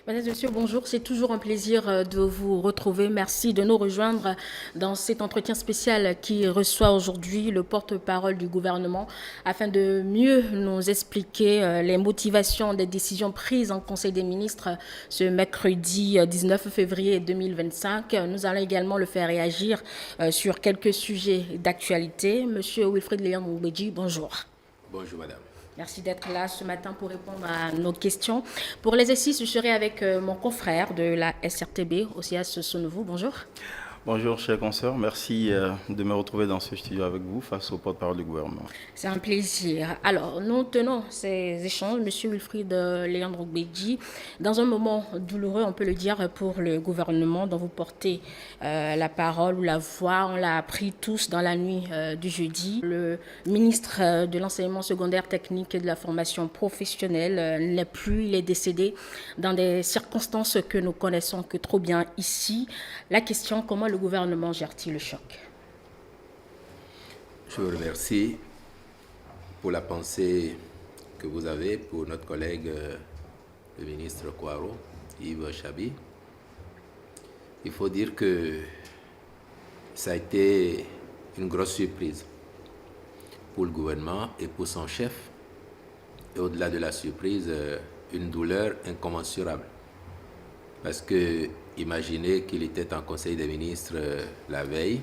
Mesdames et messieurs, bonjour. C'est toujours un plaisir de vous retrouver. Merci de nous rejoindre dans cet entretien spécial qui reçoit aujourd'hui le porte-parole du gouvernement afin de mieux nous expliquer les motivations des décisions prises en Conseil des ministres ce mercredi 19 février 2025. Nous allons également le faire réagir sur quelques sujets d'actualité. Monsieur Wilfried Léon Moubedji, bonjour. Bonjour madame. Merci d'être là ce matin pour répondre à nos questions. Pour l'exercice, je serai avec mon confrère de la SRTB, Osias Sonouvou. Bonjour. Bonjour, chers consoeurs. Merci de me retrouver dans ce studio avec vous face au porte-parole du gouvernement. C'est un plaisir. Alors, nous tenons ces échanges, Monsieur Wilfried Léon Moubedji, dans un moment douloureux, on peut le dire, pour le gouvernement dont vous portez la parole ou la voix. On l'a appris tous dans la nuit du jeudi. Le ministre de l'enseignement secondaire technique et de la formation professionnelle n'est plus, il est décédé dans des circonstances que nous connaissons que trop bien ici. La question, comment le gouvernement gère-t-il le choc? Je vous remercie pour la pensée que vous avez pour notre collègue, le ministre Kouaro, Yves Chabi. Il faut dire que ça a été une grosse surprise pour le gouvernement et pour son chef. Et au-delà de la surprise, une douleur incommensurable. Parce que imaginez qu'il était en Conseil des ministres la veille,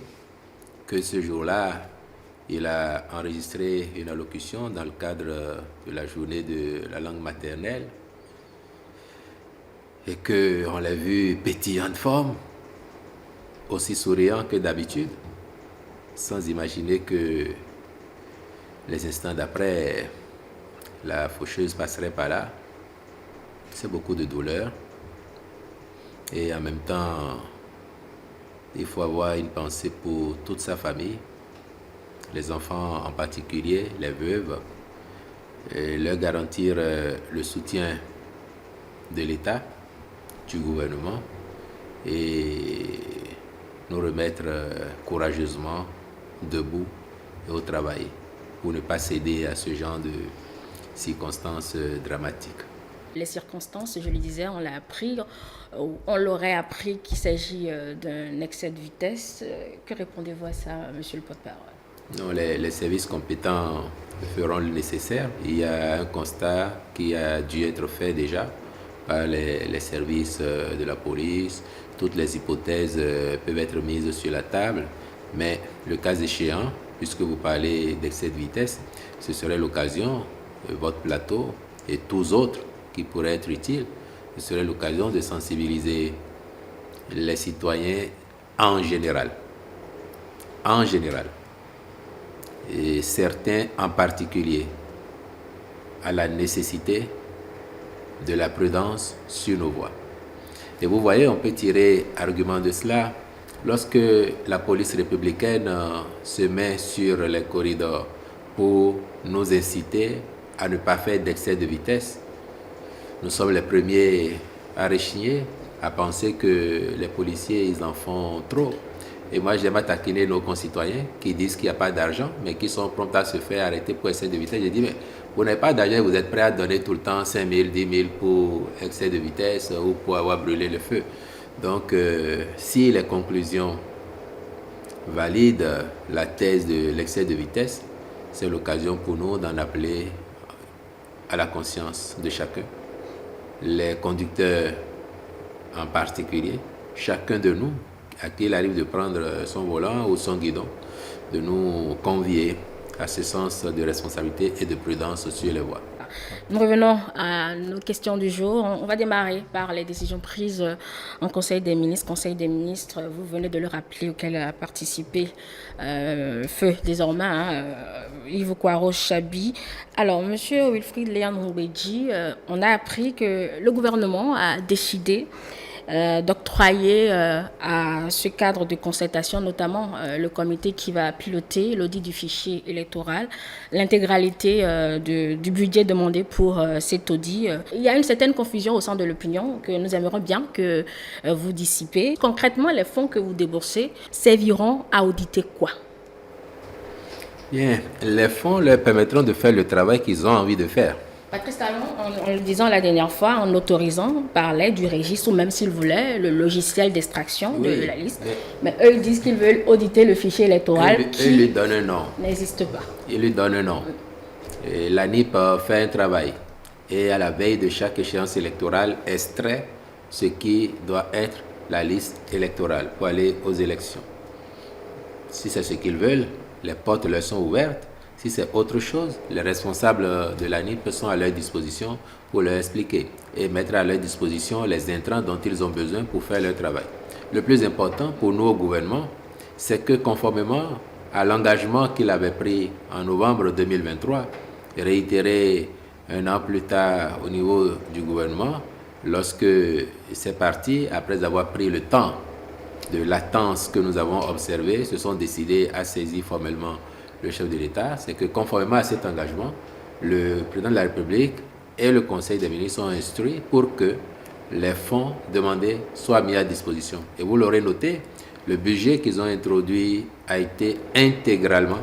que ce jour-là, il a enregistré une allocution dans le cadre de la journée de la langue maternelle et qu'on l'a vu pétillant de forme, aussi souriant que d'habitude, sans imaginer que les instants d'après, la faucheuse passerait par là. C'est beaucoup de douleur. Et en même temps, il faut avoir une pensée pour toute sa famille, les enfants en particulier, les veuves, et leur garantir le soutien de l'État, du gouvernement, et nous remettre courageusement debout et au travail pour ne pas céder à ce genre de circonstances dramatiques. Les circonstances, je le disais, on l'a appris, on l'aurait appris qu'il s'agit d'un excès de vitesse. Que répondez-vous à ça, monsieur le porte-parole? Non, les services compétents feront le nécessaire. Il y a un constat qui a dû être fait déjà par les services de la police. Toutes les hypothèses peuvent être mises sur la table, mais le cas échéant, puisque vous parlez d'excès de vitesse, ce serait l'occasion, votre plateau et tous autres qui pourraient être utiles, ce serait l'occasion de sensibiliser les citoyens en général. En général. Et certains en particulier, à la nécessité de la prudence sur nos voies. Et vous voyez, on peut tirer argument de cela lorsque la police républicaine se met sur les corridors pour nous inciter à ne pas faire d'excès de vitesse. Nous sommes les premiers à rechigner, à penser que les policiers, ils en font trop. Et moi, j'aime taquiner nos concitoyens qui disent qu'il n'y a pas d'argent, mais qui sont prompts à se faire arrêter pour excès de vitesse. Je dis, mais vous n'avez pas d'argent, vous êtes prêt à donner tout le temps 5 000, 10 000 pour excès de vitesse ou pour avoir brûlé le feu. Donc, si les conclusions valident la thèse de l'excès de vitesse, c'est l'occasion pour nous d'en appeler à la conscience de chacun. Les conducteurs en particulier, chacun de nous, à qui il arrive de prendre son volant ou son guidon, de nous convier à ce sens de responsabilité et de prudence sur les voies. Nous revenons à nos questions du jour. On va démarrer par les décisions prises en Conseil des ministres. Conseil des ministres, vous venez de le rappeler, auquel a participé feu désormais, Yves Kouaro Chabi. Alors, monsieur Wilfried Léon Moubedji, on a appris que le gouvernement a décidé d'octroyer à ce cadre de concertation, notamment le comité qui va piloter l'audit du fichier électoral, l'intégralité du budget demandé pour cet audit. Il y a une certaine confusion au sein de l'opinion que nous aimerions bien que vous dissipez. Concrètement, les fonds que vous déboursez serviront à auditer quoi? Bien, les fonds leur permettront de faire le travail qu'ils ont envie de faire. Patrice Talon, en le disant la dernière fois, en autorisant, parlait du registre ou même s'il voulait le logiciel d'extraction de la liste. Mais eux, ils disent qu'ils veulent auditer le fichier électoral qui lui donne un nom. N'existe pas. Il lui donne un nom. L'ANIP fait un travail et à la veille de chaque échéance électorale, extrait ce qui doit être la liste électorale pour aller aux élections. Si c'est ce qu'ils veulent, les portes leur sont ouvertes. Si c'est autre chose, les responsables de l'ANIP sont à leur disposition pour leur expliquer et mettre à leur disposition les intrants dont ils ont besoin pour faire leur travail. Le plus important pour nous au gouvernement, c'est que conformément à l'engagement qu'il avait pris en novembre 2023, réitéré un an plus tard au niveau du gouvernement, lorsque c'est parti, après avoir pris le temps de latence que nous avons observé, se sont décidés à saisir formellement le chef de l'État. C'est que conformément à cet engagement, le président de la République et le Conseil des ministres sont instruits pour que les fonds demandés soient mis à disposition. Et vous l'aurez noté, le budget qu'ils ont introduit a été intégralement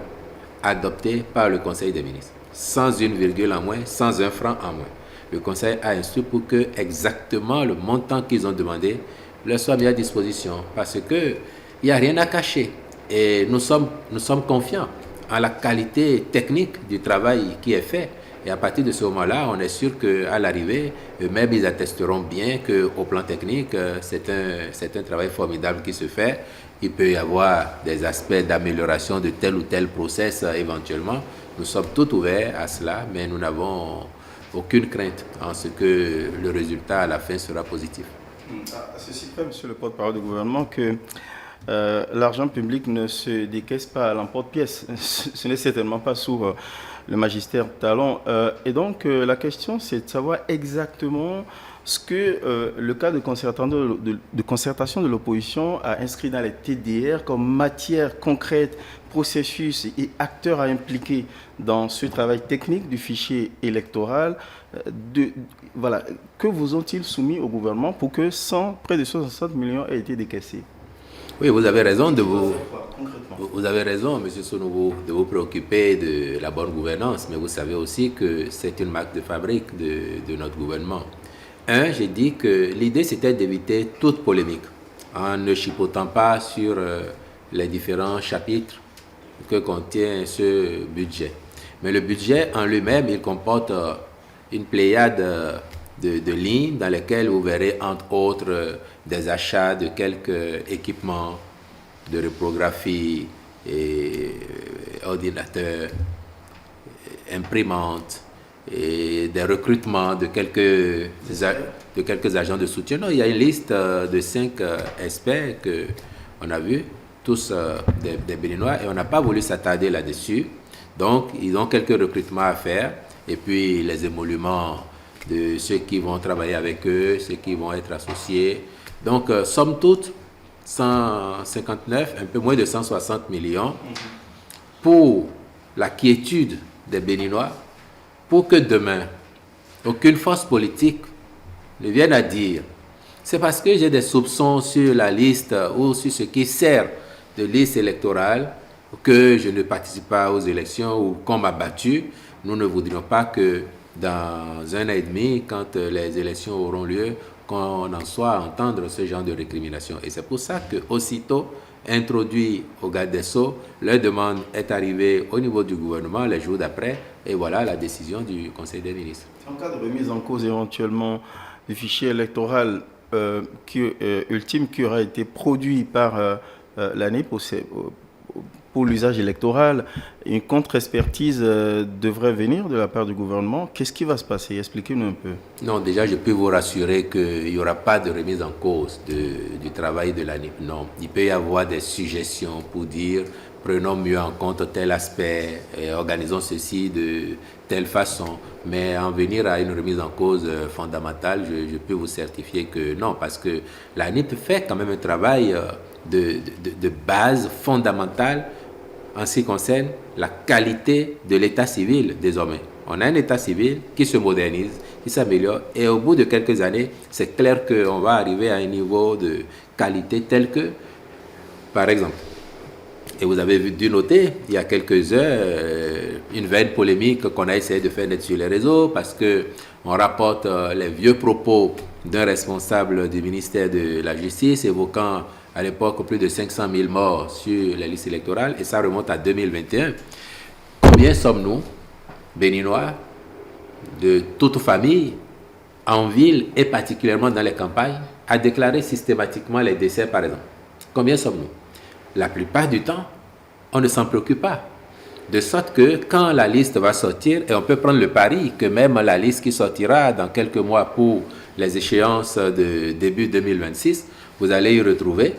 adopté par le Conseil des ministres, sans une virgule en moins, sans un franc en moins. Le Conseil a instruit pour que exactement le montant qu'ils ont demandé leur soit mis à disposition, parce qu'il n'y a rien à cacher. Et nous sommes confiants en la qualité technique du travail qui est fait. Et à partir de ce moment-là, on est sûr qu'à l'arrivée, eux-mêmes, ils attesteront bien qu'au plan technique, c'est un travail formidable qui se fait. Il peut y avoir des aspects d'amélioration de tel ou tel process éventuellement. Nous sommes tout ouverts à cela, mais nous n'avons aucune crainte en ce que le résultat à la fin sera positif. À ceci près, monsieur le porte-parole du gouvernement, que l'argent public ne se décaisse pas à l'emporte-pièce. Ce n'est certainement pas sous le magistère Talon. Et donc, la question, c'est de savoir exactement ce que le cas de concertation de l'opposition a inscrit dans les TDR comme matière concrète, processus et acteurs à impliquer dans ce travail technique du fichier électoral. Voilà, que vous ont-ils soumis au gouvernement pour que près de 60 millions aient été décaissés? Oui, vous avez raison vous avez raison, M. Sonovo, de vous préoccuper de la bonne gouvernance, mais vous savez aussi que c'est une marque de fabrique de notre gouvernement. J'ai dit que l'idée c'était d'éviter toute polémique en ne chipotant pas sur les différents chapitres que contient ce budget. Mais le budget en lui-même, il comporte une pléiade de lignes dans lesquelles vous verrez entre autres des achats de quelques équipements de reprographie, et ordinateurs, imprimantes, et des recrutements de quelques agents de soutien. Non, il y a une liste de 5 experts qu'on a vus, tous des Béninois, et on n'a pas voulu s'attarder là-dessus. Donc, ils ont quelques recrutements à faire, et puis les émoluments de ceux qui vont travailler avec eux, ceux qui vont être associés. Donc, somme toute, 159, un peu moins de 160 millions pour la quiétude des Béninois, pour que demain, aucune force politique ne vienne à dire c'est parce que j'ai des soupçons sur la liste ou sur ce qui sert de liste électorale que je ne participe pas aux élections ou qu'on m'a battu. Nous ne voudrions pas que dans 1 an et demi, quand les élections auront lieu, qu'on en soit à entendre ce genre de récrimination. Et c'est pour ça que aussitôt introduit au garde des Sceaux, leur demande est arrivée au niveau du gouvernement les jours d'après, et voilà la décision du Conseil des ministres. En cas de remise en cause éventuellement du fichier électoral ultime qui aura été produit par l'ANIP pour l'usage électoral, une contre-expertise devrait venir de la part du gouvernement. Qu'est-ce qui va se passer? Expliquez-nous un peu. Non, déjà, je peux vous rassurer qu'il n'y aura pas de remise en cause du travail de l'ANIP. Non, il peut y avoir des suggestions pour dire prenons mieux en compte tel aspect, et organisons ceci de telle façon. Mais en venir à une remise en cause fondamentale, je peux vous certifier que non, parce que l'ANIP fait quand même un travail de base fondamentale en ce qui concerne la qualité de l'état civil désormais. On a un état civil qui se modernise, qui s'améliore, et au bout de quelques années, c'est clair qu'on va arriver à un niveau de qualité tel que, par exemple, Et vous avez dû noter, il y a quelques heures, une vaine polémique qu'on a essayé de faire naître sur les réseaux parce qu'on rapporte les vieux propos d'un responsable du ministère de la Justice évoquant à l'époque plus de 500 000 morts sur les listes électorales et ça remonte à 2021. Combien sommes-nous, Béninois, de toute famille, en ville et particulièrement dans les campagnes, à déclarer systématiquement les décès par exemple? Combien sommes-nous? La plupart du temps, on ne s'en préoccupe pas. De sorte que quand la liste va sortir, et on peut prendre le pari que même la liste qui sortira dans quelques mois pour les échéances de début 2026, vous allez y retrouver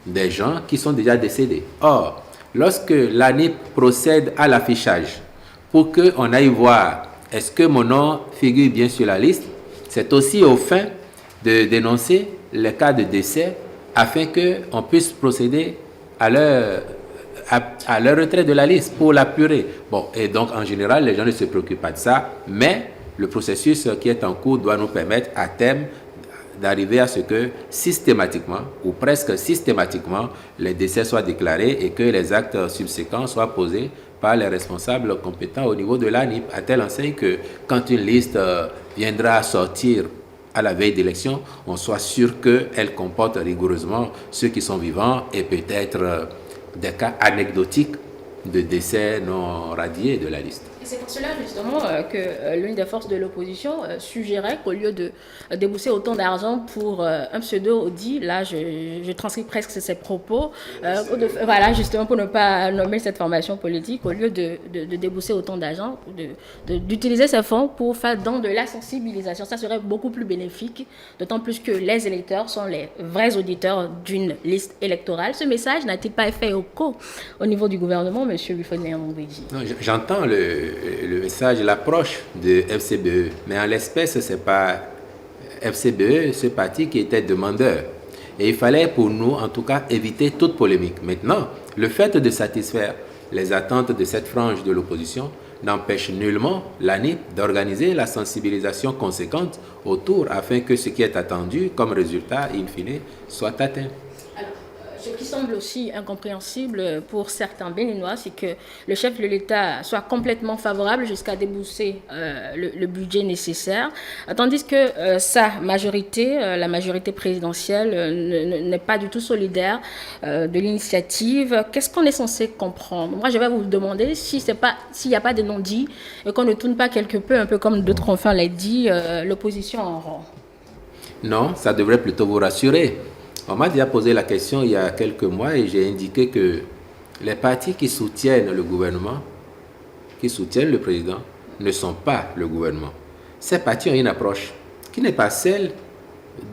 des gens qui sont déjà décédés. Or, lorsque l'ANIP procède à l'affichage pour qu'on aille voir est-ce que mon nom figure bien sur la liste, c'est aussi au fin de dénoncer les cas de décès afin qu'on puisse procéder à leur retrait de la liste pour l'apurer. Bon, et donc en général, les gens ne se préoccupent pas de ça, mais le processus qui est en cours doit nous permettre à terme d'arriver à ce que systématiquement, ou presque systématiquement, les décès soient déclarés et que les actes subséquents soient posés par les responsables compétents au niveau de l'ANIP, à telle enseigne que quand une liste viendra à sortir à la veille d'élection, on soit sûr qu'elle comporte rigoureusement ceux qui sont vivants et peut-être des cas anecdotiques de décès non radiés de la liste. Et c'est pour cela justement que l'une des forces de l'opposition suggérait qu'au lieu de débourser autant d'argent pour un pseudo-audit, là je transcris presque ses propos, voilà justement pour ne pas nommer cette formation politique, au lieu de débourser autant d'argent, d'utiliser ces fonds pour faire dans de la sensibilisation, ça serait beaucoup plus bénéfique, d'autant plus que les électeurs sont les vrais auditeurs d'une liste électorale. Ce message n'a-t-il pas fait écho au niveau du gouvernement, M. Buffonet-Mambéji? J'entends le message, l'approche de FCBE, mais en l'espèce, ce n'est pas FCBE, ce parti qui était demandeur. Et il fallait pour nous, en tout cas, éviter toute polémique. Maintenant, le fait de satisfaire les attentes de cette frange de l'opposition n'empêche nullement l'ANIP d'organiser la sensibilisation conséquente autour afin que ce qui est attendu comme résultat, in fine, soit atteint. Ce qui semble aussi incompréhensible pour certains Béninois, c'est que le chef de l'État soit complètement favorable jusqu'à débourser le budget nécessaire, tandis que sa majorité, la majorité présidentielle, n'est pas du tout solidaire de l'initiative. Qu'est-ce qu'on est censé comprendre? Moi, je vais vous demander s'il n'y a pas de non-dit et qu'on ne tourne pas quelque peu, un peu comme d'autres confrères l'ont dit, l'opposition en rond. Non, ça devrait plutôt vous rassurer. On m'a déjà posé la question il y a quelques mois et j'ai indiqué que les partis qui soutiennent le gouvernement, qui soutiennent le président, ne sont pas le gouvernement. Ces partis ont une approche qui n'est pas celle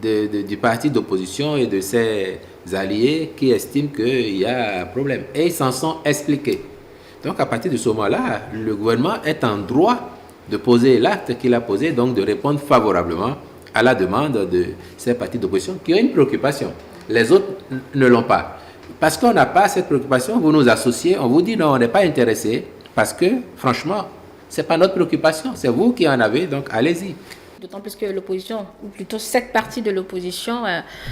du parti d'opposition et de ses alliés qui estiment qu'il y a un problème. Et ils s'en sont expliqués. Donc à partir de ce moment-là, le gouvernement est en droit de poser l'acte qu'il a posé, donc de répondre favorablement à la demande de ces partis d'opposition qui ont une préoccupation. Les autres ne l'ont pas. Parce qu'on n'a pas cette préoccupation, vous nous associez, on vous dit non, on n'est pas intéressé, parce que franchement, ce n'est pas notre préoccupation, c'est vous qui en avez, donc allez-y. D'autant plus que l'opposition, ou plutôt cette partie de l'opposition,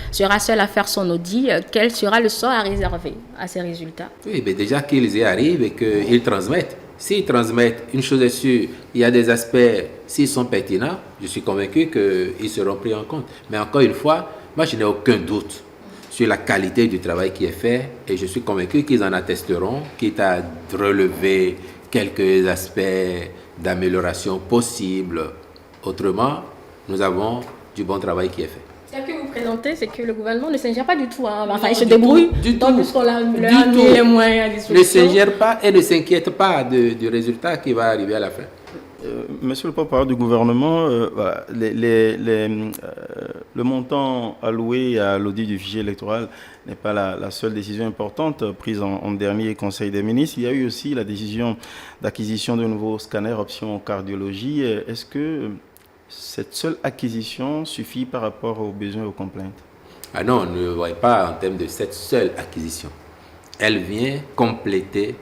sera seule à faire son audit. Quel sera le sort à réserver à ces résultats? Oui, mais déjà qu'ils y arrivent et qu'ils transmettent. S'ils transmettent, une chose est sûre, il y a des aspects, s'ils sont pertinents, je suis convaincu qu'ils seront pris en compte. Mais encore une fois, moi je n'ai aucun doute sur la qualité du travail qui est fait et je suis convaincu qu'ils en attesteront, quitte à relever quelques aspects d'amélioration possibles. Autrement, nous avons du bon travail qui est fait. Ce que vous présentez, c'est que le gouvernement ne s'ingère pas du tout. Enfin, il se débrouille. Du tout. Puisqu'on leur a mis les moyens à disposition. Ne s'ingère pas et ne s'inquiète pas du résultat qui va arriver à la fin. Monsieur le porte-parole du gouvernement, voilà, le montant alloué à l'audit du fichier électoral n'est pas la seule décision importante prise en dernier Conseil des ministres. Il y a eu aussi la décision d'acquisition de nouveaux scanners option cardiologie. Est-ce que cette seule acquisition suffit par rapport aux besoins et aux complaintes? Ah non, ne voyez pas en termes de cette seule acquisition. Elle vient compléter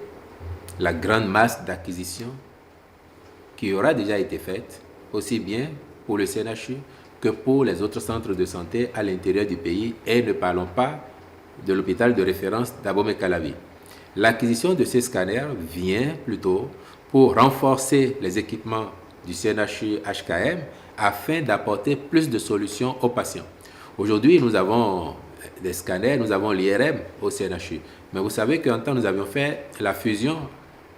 la grande masse d'acquisitions qui aura déjà été faite, aussi bien pour le CNHU que pour les autres centres de santé à l'intérieur du pays. Et ne parlons pas de l'hôpital de référence d'Abomey-Calavi. L'acquisition de ces scanners vient plutôt pour renforcer les équipements du CNHU-HKM afin d'apporter plus de solutions aux patients. Aujourd'hui, nous avons des scanners, nous avons l'IRM au CNHU. Mais vous savez qu'en temps, nous avions fait la fusion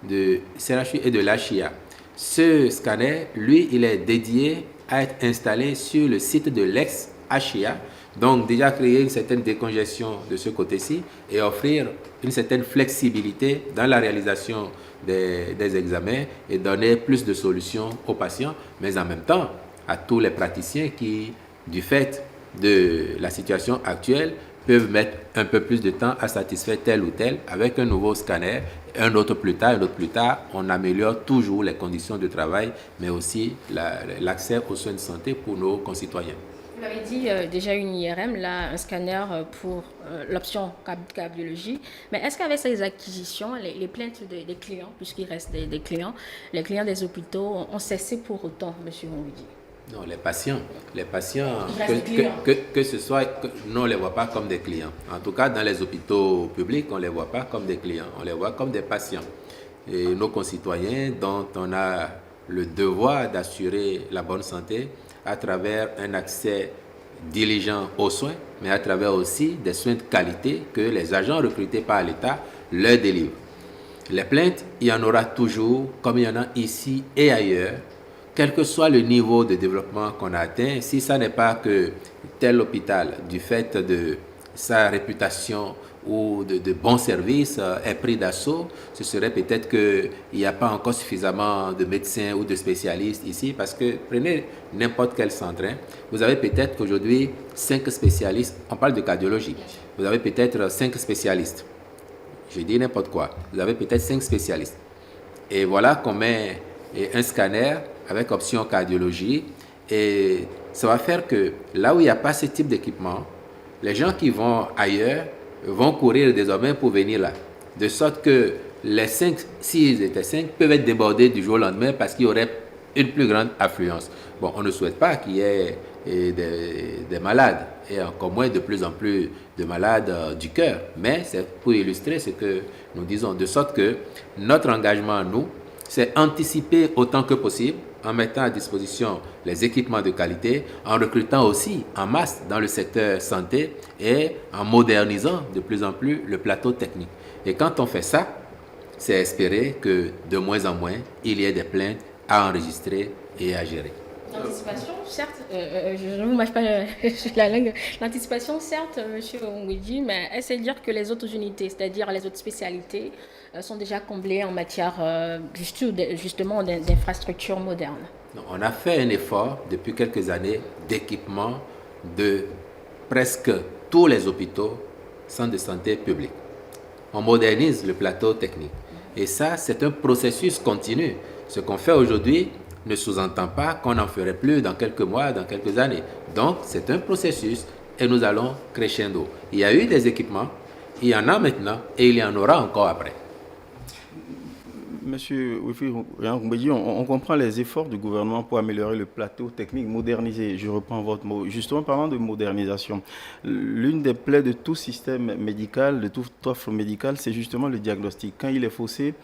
de CNHU et de l'HIA. Ce scanner, lui, il est dédié à être installé sur le site de l'ex-HIA. Donc, déjà créer une certaine décongestion de ce côté-ci et offrir une certaine flexibilité dans la réalisation des examens et donner plus de solutions aux patients, mais en même temps à tous les praticiens qui, du fait de la situation actuelle, peuvent mettre un peu plus de temps à satisfaire tel ou tel avec un nouveau scanner, un autre plus tard, on améliore toujours les conditions de travail, mais aussi l'accès aux soins de santé pour nos concitoyens. Vous l'avez dit, déjà une IRM, là, un scanner pour l'option cardiologie. Mais est-ce qu'avec ces acquisitions, les plaintes des clients, puisqu'il reste des clients, les clients des hôpitaux ont cessé pour autant, M. Onguidi? Non, les patients, que ce soit, nous on ne les voit pas comme des clients. En tout cas, dans les hôpitaux publics, on ne les voit pas comme des clients, on les voit comme des patients. Et nos concitoyens dont on a le devoir d'assurer la bonne santé à travers un accès diligent aux soins, mais à travers aussi des soins de qualité que les agents recrutés par l'État leur délivrent. Les plaintes, il y en aura toujours, comme il y en a ici et ailleurs, quel que soit le niveau de développement qu'on a atteint. Si ça n'est pas que tel hôpital, du fait de sa réputation ou de bons services, est pris d'assaut, ce serait peut-être qu'il n'y a pas encore suffisamment de médecins ou de spécialistes ici, parce que prenez n'importe quel centre, hein, vous avez peut-être qu'aujourd'hui 5 spécialistes, on parle de cardiologie, vous avez peut-être 5 spécialistes, je dis n'importe quoi, vous avez peut-être 5 spécialistes, et voilà qu'on met un scanner avec option cardiologie, et ça va faire que là où il n'y a pas ce type d'équipement, les gens qui vont ailleurs vont courir désormais pour venir là. De sorte que les 5, s'ils étaient 5, peuvent être débordés du jour au lendemain parce qu'il y aurait une plus grande affluence. Bon, on ne souhaite pas qu'il y ait des malades, et encore moins de plus en plus de malades du cœur, mais c'est pour illustrer ce que nous disons, de sorte que notre engagement à nous, c'est anticiper autant que possible en mettant à disposition les équipements de qualité, en recrutant aussi en masse dans le secteur santé et en modernisant de plus en plus le plateau technique. Et quand on fait ça, c'est espérer que de moins en moins, il y ait des plaintes à enregistrer et à gérer. L'anticipation, certes, je ne vous mâche pas la langue, l'anticipation, certes, M. Onguidi, mais est-ce dire que les autres unités, c'est-à-dire les autres spécialités, sont déjà comblées en matière justement d'infrastructures modernes? Non, on a fait un effort depuis quelques années d'équipement de presque tous les hôpitaux, centres de santé publics. On modernise le plateau technique. Et ça, c'est un processus continu. Ce qu'on fait aujourd'hui ne sous-entend pas qu'on n'en ferait plus dans quelques mois, dans quelques années. Donc, c'est un processus et nous allons crescendo. Il y a eu des équipements, il y en a maintenant et il y en aura encore après. Monsieur Onguidi, on comprend les efforts du gouvernement pour améliorer le plateau technique, moderniser. Je reprends votre mot. Justement, parlant de modernisation, l'une des plaies de tout système médical, de toute offre médicale, c'est justement le diagnostic. Quand il est faussé,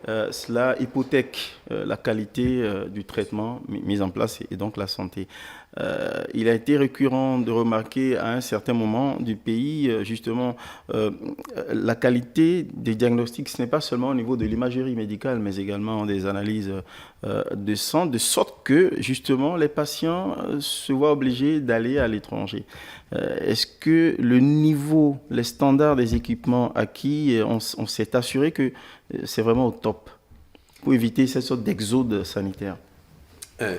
cela hypothèque la qualité du traitement mis en place et donc la santé. Il a été récurrent de remarquer à un certain moment du pays, justement, la qualité des diagnostics, ce n'est pas seulement au niveau de l'imagerie médicale, mais également des analyses de sang, de sorte que, justement, les patients se voient obligés d'aller à l'étranger. Est-ce que le niveau, les standards des équipements acquis, on s'est assuré que c'est vraiment au top pour éviter cette sorte d'exode sanitaire?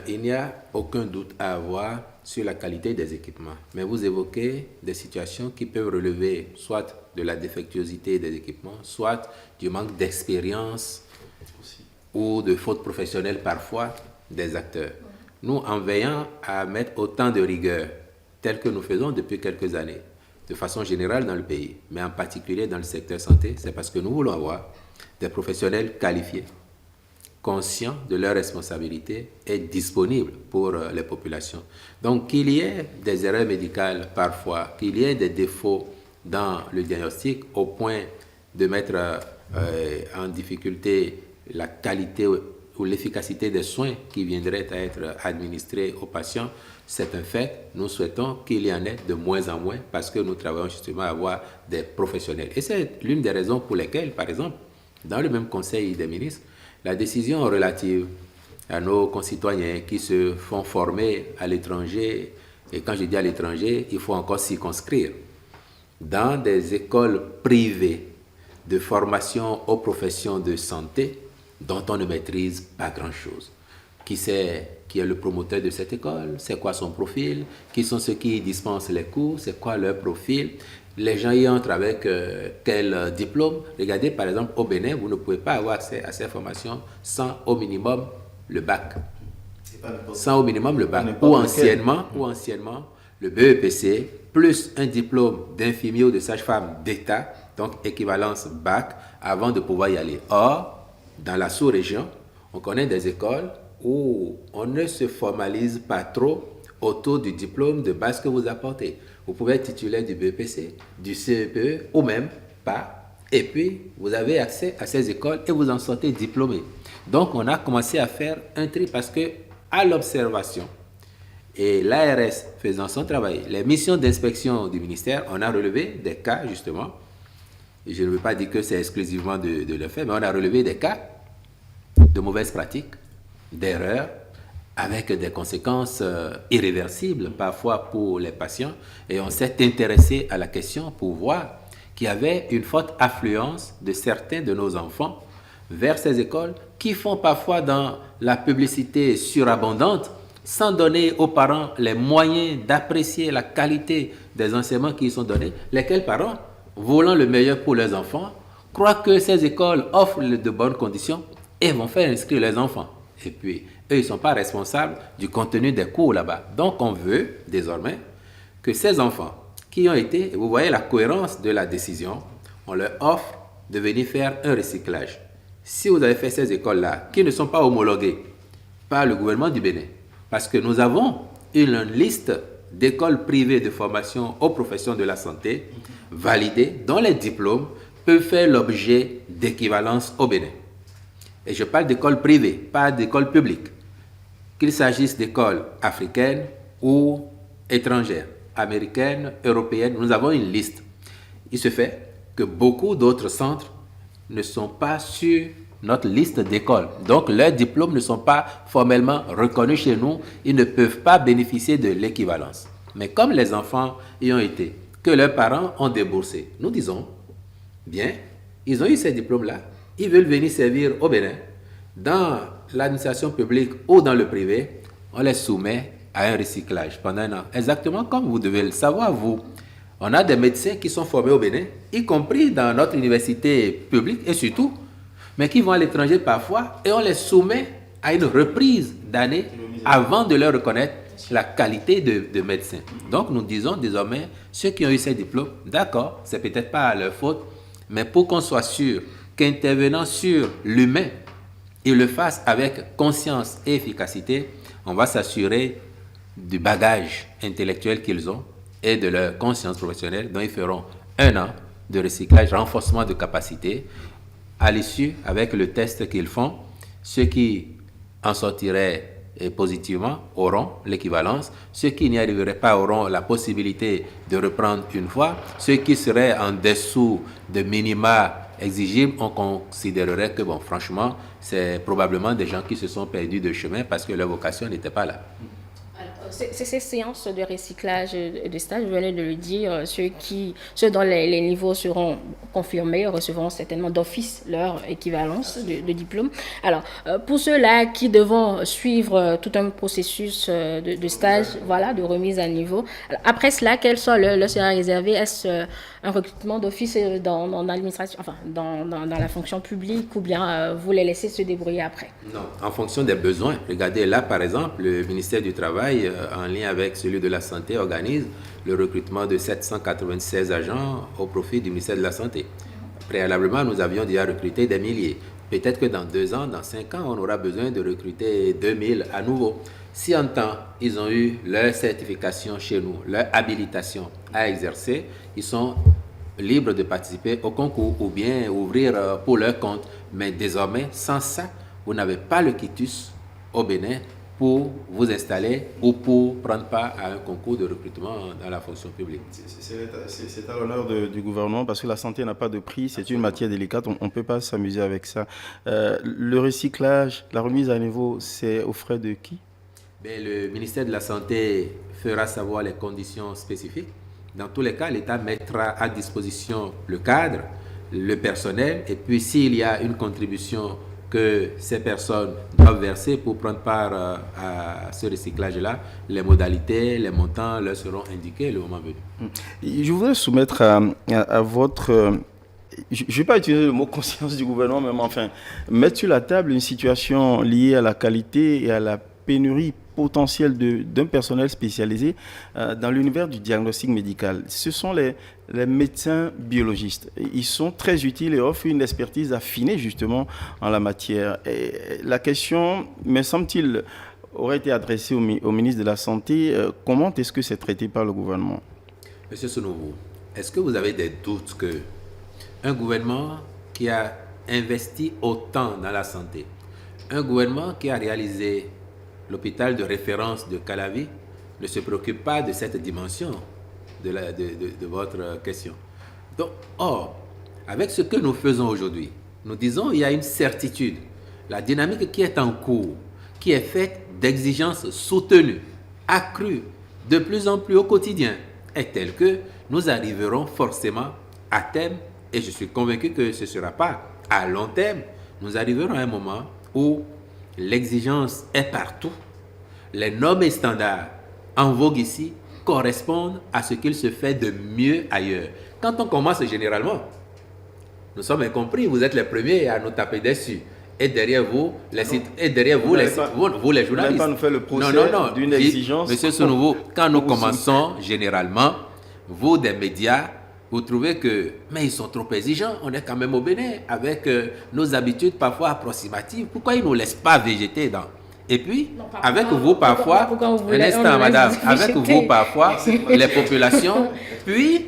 Il n'y a aucun doute à avoir sur la qualité des équipements. Mais vous évoquez des situations qui peuvent relever soit de la défectuosité des équipements, soit du manque d'expérience ou de fautes professionnelles parfois des acteurs. Nous, en veillant à mettre autant de rigueur, tel que nous faisons depuis quelques années, de façon générale dans le pays, mais en particulier dans le secteur santé, c'est parce que nous voulons avoir des professionnels qualifiés, conscients de leurs responsabilités et disponibles pour les populations. Donc qu'il y ait des erreurs médicales parfois, qu'il y ait des défauts dans le diagnostic au point de mettre en difficulté la qualité ou l'efficacité des soins qui viendraient à être administrés aux patients, c'est un fait. Nous souhaitons qu'il y en ait de moins en moins parce que nous travaillons justement à avoir des professionnels. Et c'est l'une des raisons pour lesquelles, par exemple, dans le même Conseil des ministres, la décision relative à nos concitoyens qui se font former à l'étranger, et quand je dis à l'étranger, il faut encore circonscrire, dans des écoles privées de formation aux professions de santé dont on ne maîtrise pas grand-chose. Qui est le promoteur de cette école? C'est quoi son profil? Qui sont ceux qui dispensent les cours? C'est quoi leur profil? Les gens y entrent avec quel diplôme? Regardez, par exemple, au Bénin, vous ne pouvez pas avoir accès à ces formations sans au minimum le bac. Sans au minimum le bac. Ou anciennement, le BEPC, plus un diplôme d'infirmier ou de sage-femme d'État, donc équivalence bac, avant de pouvoir y aller. Or, dans la sous-région, on connaît des écoles où on ne se formalise pas trop autour du diplôme de base que vous apportez. Vous pouvez être titulaire du BPC, du CEPE ou même pas. Et puis, vous avez accès à ces écoles et vous en sortez diplômé. Donc, on a commencé à faire un tri parce que, à l'observation, et l'ARS faisant son travail, les missions d'inspection du ministère, on a relevé des cas, justement. Je ne veux pas dire que c'est exclusivement de le faire, mais on a relevé des cas de mauvaises pratiques, d'erreurs, avec des conséquences irréversibles parfois pour les patients. Et on s'est intéressé à la question pour voir qu'il y avait une forte affluence de certains de nos enfants vers ces écoles qui font parfois dans la publicité surabondante sans donner aux parents les moyens d'apprécier la qualité des enseignements qui y sont donnés, lesquels parents, voulant le meilleur pour leurs enfants, croient que ces écoles offrent de bonnes conditions et vont faire inscrire les enfants. Et puis, eux, ils ne sont pas responsables du contenu des cours là-bas. Donc, on veut désormais que ces enfants qui ont été, vous voyez la cohérence de la décision, on leur offre de venir faire un recyclage. Si vous avez fait ces écoles-là, qui ne sont pas homologuées par le gouvernement du Bénin, parce que nous avons une liste d'écoles privées de formation aux professions de la santé validées, dont les diplômes peuvent faire l'objet d'équivalence au Bénin. Et je parle d'écoles privées, pas d'écoles publiques. Qu'il s'agisse d'écoles africaines ou étrangères, américaines, européennes, nous avons une liste. Il se fait que beaucoup d'autres centres ne sont pas sur notre liste d'écoles. Donc, leurs diplômes ne sont pas formellement reconnus chez nous. Ils ne peuvent pas bénéficier de l'équivalence. Mais comme les enfants y ont été, que leurs parents ont déboursé, nous disons, bien, ils ont eu ces diplômes-là, ils veulent venir servir au Bénin, dans l'administration publique ou dans le privé, on les soumet à un recyclage pendant un an. Exactement comme vous devez le savoir, vous. On a des médecins qui sont formés au Bénin, y compris dans notre université publique et surtout, mais qui vont à l'étranger parfois et on les soumet à une reprise d'année avant de leur reconnaître la qualité de médecin. Donc nous disons désormais, ceux qui ont eu ces diplômes, d'accord, c'est peut-être pas leur faute, mais pour qu'on soit sûr qu'intervenant sur l'humain, ils le fassent avec conscience et efficacité, on va s'assurer du bagage intellectuel qu'ils ont et de leur conscience professionnelle, dont ils feront un an de recyclage, renforcement de capacité. À l'issue, avec le test qu'ils font, ceux qui en sortiraient positivement auront l'équivalence, ceux qui n'y arriveraient pas auront la possibilité de reprendre une fois, ceux qui seraient en dessous de minima exigibles, on considérerait que, bon, franchement, c'est probablement des gens qui se sont perdus de chemin parce que leur vocation n'était pas là. Ces séances de recyclage de stage, vous venez de le dire, ceux dont les niveaux seront confirmés recevront certainement d'office leur équivalence de diplôme. Alors, pour ceux-là qui devront suivre tout un processus de stage, voilà, de remise à niveau, alors, après cela, quel leur sera réservé? Est-ce un recrutement d'office dans l'administration, enfin, dans la fonction publique, ou bien vous les laissez se débrouiller après? Non, en fonction des besoins. Regardez, là, par exemple, le ministère du Travail, en lien avec celui de la Santé, organise le recrutement de 796 agents au profit du ministère de la Santé. Préalablement, nous avions déjà recruté des milliers. Peut-être que dans 2 ans, dans 5 ans, on aura besoin de recruter 2000 à nouveau. Si en temps, ils ont eu leur certification chez nous, leur habilitation à exercer, ils sont libres de participer au concours ou bien ouvrir pour leur compte. Mais désormais, sans ça, vous n'avez pas le quitus au Bénin pour vous installer ou pour prendre part à un concours de recrutement dans la fonction publique. C'est à l'honneur du gouvernement parce que la santé n'a pas de prix, c'est une matière délicate, on ne peut pas s'amuser avec ça. Le recyclage, la remise à niveau, c'est aux frais de qui? Ben, le ministère de la Santé fera savoir les conditions spécifiques. Dans tous les cas, l'État mettra à disposition le cadre, le personnel, et puis s'il y a une contribution que ces personnes doivent verser pour prendre part à ce recyclage-là, les modalités, les montants leur seront indiqués le moment venu. Je voudrais soumettre à votre... je ne vais pas utiliser le mot conscience du gouvernement, mais enfin, mettre sur la table une situation liée à la qualité et à la pénurie potentielle d'un personnel spécialisé dans l'univers du diagnostic médical. Ce sont les médecins biologistes. Ils sont très utiles et offrent une expertise affinée justement en la matière. Et la question, me semble-t-il, aurait été adressée au ministre de la Santé. Comment est-ce que c'est traité par le gouvernement? Monsieur Sonovo, est-ce que vous avez des doutes que un gouvernement qui a investi autant dans la santé, un gouvernement qui a réalisé l'hôpital de référence de Calavi ne se préoccupe pas de cette dimension de votre question? Donc, or, avec ce que nous faisons aujourd'hui, nous disons qu'il y a une certitude. La dynamique qui est en cours, qui est faite d'exigences soutenues, accrues, de plus en plus au quotidien, est telle que nous arriverons forcément à terme, et je suis convaincu que ce ne sera pas à long terme, nous arriverons à un moment où l'exigence est partout. Les normes et standards en vogue ici correspondent à ce qu'il se fait de mieux ailleurs. Quand on commence généralement, nous sommes incompris, vous êtes les premiers à nous taper dessus. Et derrière vous, les journalistes. Vous n'allez pas nous faire le procès d'une exigence. Monsieur Sonovo, quand nous commençons généralement, vous des médias, vous trouvez que, mais ils sont trop exigeants, on est quand même au Bénin, avec nos habitudes parfois approximatives. Pourquoi ils ne nous laissent pas végéter dans... Et puis, avec vous parfois, un instant madame, avec vous parfois, les populations, puis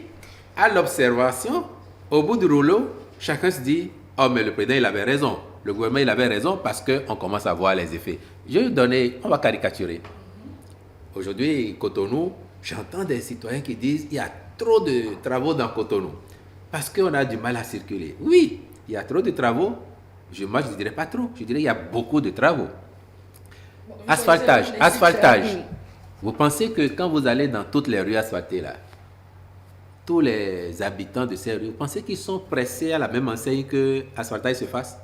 à l'observation, au bout du rouleau, chacun se dit, oh mais le président il avait raison, le gouvernement il avait raison parce qu'on commence à voir les effets. Je vais donner, on va caricaturer. Aujourd'hui, Cotonou, j'entends des citoyens qui disent, il y a trop de travaux dans Cotonou parce qu'on a du mal à circuler. Oui, il y a trop de travaux. Moi, je ne dirais pas trop. Je dirais qu'il y a beaucoup de travaux. Asphaltage. Vous pensez que quand vous allez dans toutes les rues asphaltées, là, tous les habitants de ces rues, vous pensez qu'ils sont pressés à la même enseigne que l'asphaltage se fasse?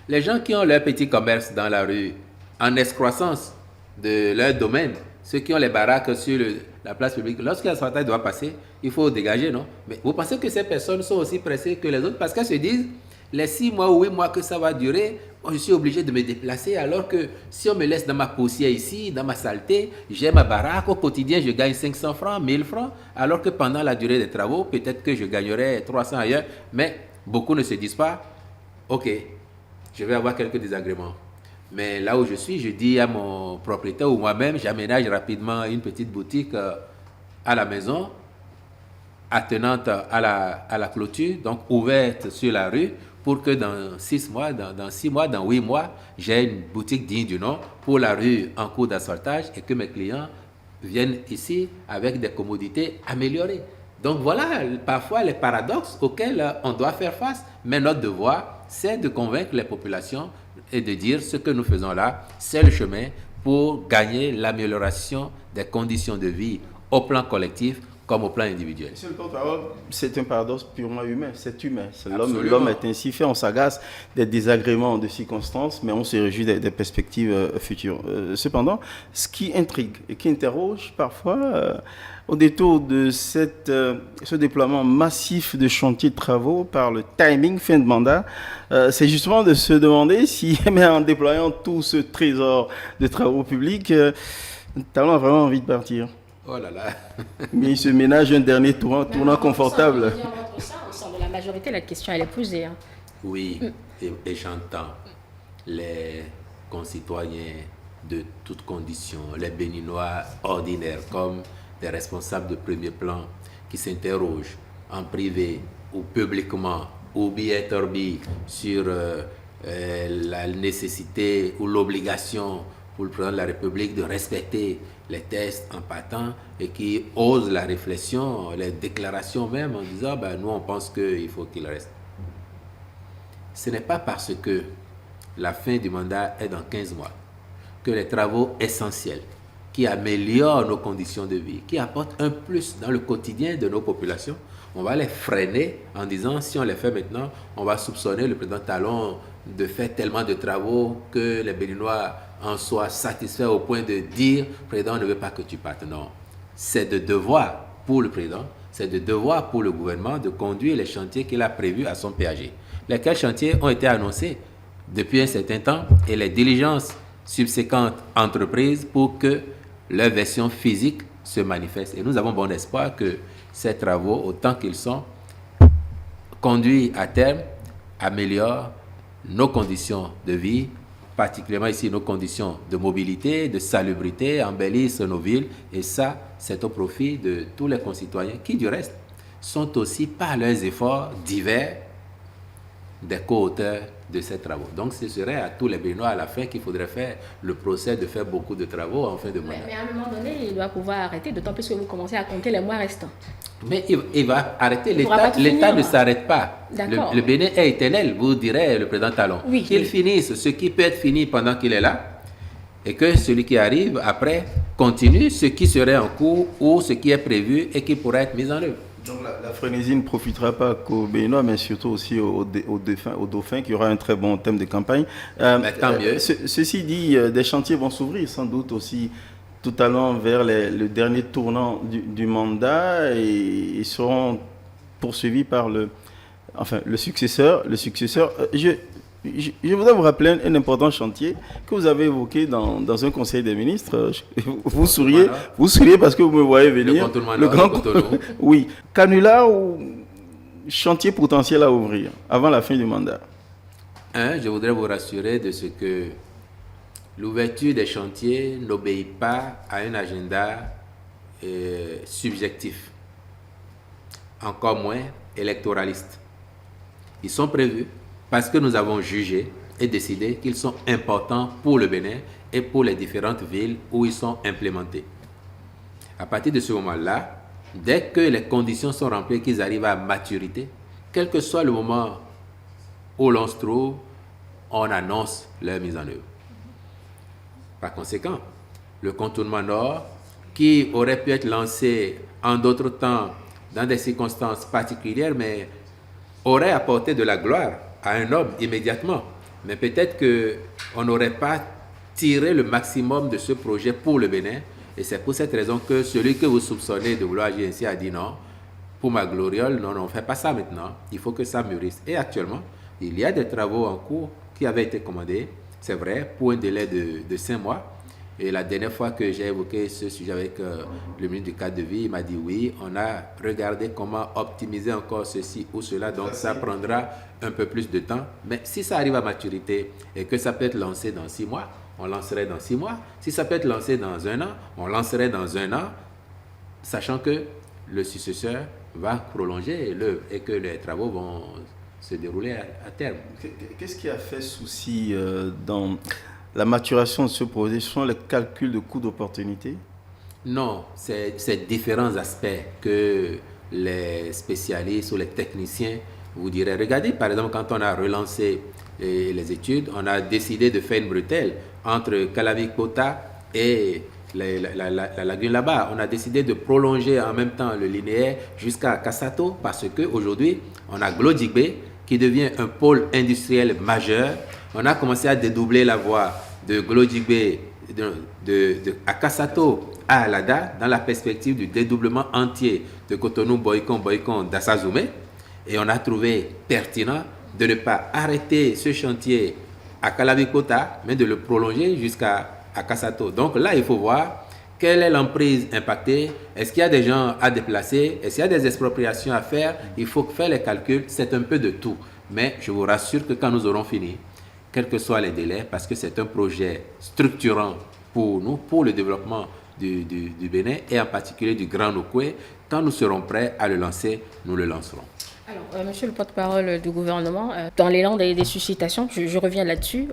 Les gens qui ont leur petit commerce dans la rue, en excroissance de leur domaine, ceux qui ont les baraques sur la place publique, lorsque l'asphaltage doit passer, il faut dégager, non? Mais vous pensez que ces personnes sont aussi pressées que les autres parce qu'elles se disent, les 6 mois ou 8 mois que ça va durer, je suis obligé de me déplacer alors que si on me laisse dans ma poussière ici, dans ma saleté, j'ai ma baraque, au quotidien je gagne 500 francs, 1000 francs, alors que pendant la durée des travaux, peut-être que je gagnerais 300 ailleurs, mais beaucoup ne se disent pas, ok, je vais avoir quelques désagréments. Mais là où je suis, je dis à mon propriétaire ou moi-même, j'aménage rapidement une petite boutique à la maison, attenante à la clôture, donc ouverte sur la rue, pour que dans 6 mois, dans 6 mois, dans 8 mois, j'ai une boutique digne du nom pour la rue en cours d'asphaltage et que mes clients viennent ici avec des commodités améliorées. Donc voilà parfois les paradoxes auxquels on doit faire face, mais notre devoir, c'est de convaincre les populations et de dire ce que nous faisons là, c'est le chemin pour gagner l'amélioration des conditions de vie au plan collectif comme au plan individuel. Monsieur le porte-parole, c'est un paradoxe purement humain, c'est humain. L'homme est ainsi fait, on s'agace des désagréments de circonstances, mais on se réjouit des perspectives futures. Cependant, ce qui intrigue et qui interroge parfois, au détour de ce déploiement massif de chantiers de travaux par le timing fin de mandat, c'est justement de se demander si, en déployant tout ce trésor de travaux publics, Talon a vraiment envie de partir. Oh là là. Mais il se ménage un dernier tournant confortable. Au sein de la majorité, la question elle est posée. Hein. Oui, et j'entends les concitoyens de toutes conditions, les Béninois ordinaires comme des responsables de premier plan qui s'interrogent en privé ou publiquement, ou Torbi sur la nécessité ou l'obligation pour le président de la République de respecter les tests en partant et qui ose la réflexion, les déclarations même en disant nous on pense qu'il faut qu'il reste. Ce n'est pas parce que la fin du mandat est dans 15 mois que les travaux essentiels qui améliorent nos conditions de vie, qui apportent un plus dans le quotidien de nos populations, on va les freiner en disant si on les fait maintenant, on va soupçonner le président Talon de faire tellement de travaux que les Béninois en soient satisfaits au point de dire président, on ne veut pas que tu partes. Non, c'est de devoir pour le président, c'est de devoir pour le gouvernement de conduire les chantiers qu'il a prévus à son PAG. Lesquels chantiers ont été annoncés depuis un certain temps et les diligences subséquentes entreprises pour que leur version physique se manifeste. Et nous avons bon espoir que ces travaux, autant qu'ils sont, conduits à terme, améliorent nos conditions de vie, particulièrement ici nos conditions de mobilité, de salubrité, embellissent nos villes. Et ça, c'est au profit de tous les concitoyens qui, du reste, sont aussi par leurs efforts divers des co-auteurs de ces travaux. Donc ce serait à tous les Béninois à la fin qu'il faudrait faire le procès de faire beaucoup de travaux en fin de mandat. Mais à un moment donné, il doit pouvoir arrêter, d'autant plus que vous commencez à compter les mois restants. Mais il va arrêter, l'État ne s'arrête pas. Le Bénin est éternel, vous direz le président Talon. Oui, qu'il finisse ce qui peut être fini pendant qu'il est là, et que celui qui arrive après continue ce qui serait en cours ou ce qui est prévu et qui pourrait être mis en œuvre. Donc la frénésie ne profitera pas qu'aux Béninois, mais surtout aussi aux Dauphins, qui aura un très bon thème de campagne. Mais tant mieux. Ceci dit, des chantiers vont s'ouvrir sans doute aussi tout à l'heure vers le dernier tournant du mandat et seront poursuivis par le successeur. Je voudrais vous rappeler un important chantier que vous avez évoqué dans un conseil des ministres. Vous souriez parce que vous me voyez venir. Le grand Cotonou. Oui. Canular ou chantier potentiel à ouvrir avant la fin du mandat? Je voudrais vous rassurer de ce que l'ouverture des chantiers n'obéit pas à un agenda subjectif, encore moins électoraliste. Ils sont prévus parce que nous avons jugé et décidé qu'ils sont importants pour le Bénin et pour les différentes villes où ils sont implémentés. À partir de ce moment-là, dès que les conditions sont remplies, qu'ils arrivent à maturité, quel que soit le moment où l'on se trouve, on annonce leur mise en œuvre. Par conséquent, le contournement nord, qui aurait pu être lancé en d'autres temps, dans des circonstances particulières, mais aurait apporté de la gloire à un homme immédiatement. Mais peut-être qu'on n'aurait pas tiré le maximum de ce projet pour le Bénin. Et c'est pour cette raison que celui que vous soupçonnez de vouloir agir ainsi a dit non, pour ma gloriole, non, on ne fait pas ça maintenant. Il faut que ça mûrisse. Et actuellement, il y a des travaux en cours qui avaient été commandés, c'est vrai, pour un délai de 5 mois. Et la dernière fois que j'ai évoqué ce sujet avec le ministre du cadre de vie, il m'a dit oui, on a regardé comment optimiser encore ceci ou cela, donc ça prendra un peu plus de temps. Mais si ça arrive à maturité et que ça peut être lancé dans 6 mois, on lancerait dans 6 mois. Si ça peut être lancé dans 1 an, on lancerait dans 1 an, sachant que le successeur va prolonger l'œuvre et que les travaux vont se dérouler à terme. Qu'est-ce qui a fait souci dans la maturation de ce projet? Ce sont les calculs de coûts d'opportunité? Non, c'est différents aspects que les spécialistes ou les techniciens vous diraient. Regardez, par exemple, quand on a relancé les études, on a décidé de faire une bretelle entre Calavi-Kota et la lagune là-bas. On a décidé de prolonger en même temps le linéaire jusqu'à Kassato parce qu'aujourd'hui, on a Glodjigbe qui devient un pôle industriel majeur. On a commencé à dédoubler la voie de Glodjigbe à Kassato à Alada dans la perspective du dédoublement entier de Cotonou, Boycon, d'Assazoumé. Et on a trouvé pertinent de ne pas arrêter ce chantier à Calavi-Kota, mais de le prolonger jusqu'à Kassato. Donc là, il faut voir quelle est l'emprise impactée. Est-ce qu'il y a des gens à déplacer? Est-ce qu'il y a des expropriations à faire? Il faut faire les calculs. C'est un peu de tout. Mais je vous rassure que quand nous aurons fini, quels que soient les délais, parce que c'est un projet structurant pour nous, pour le développement du Bénin et en particulier du Grand Nokoué, quand nous serons prêts à le lancer, nous le lancerons. Alors, monsieur le porte-parole du gouvernement, dans l'élan des suscitations, je reviens là-dessus,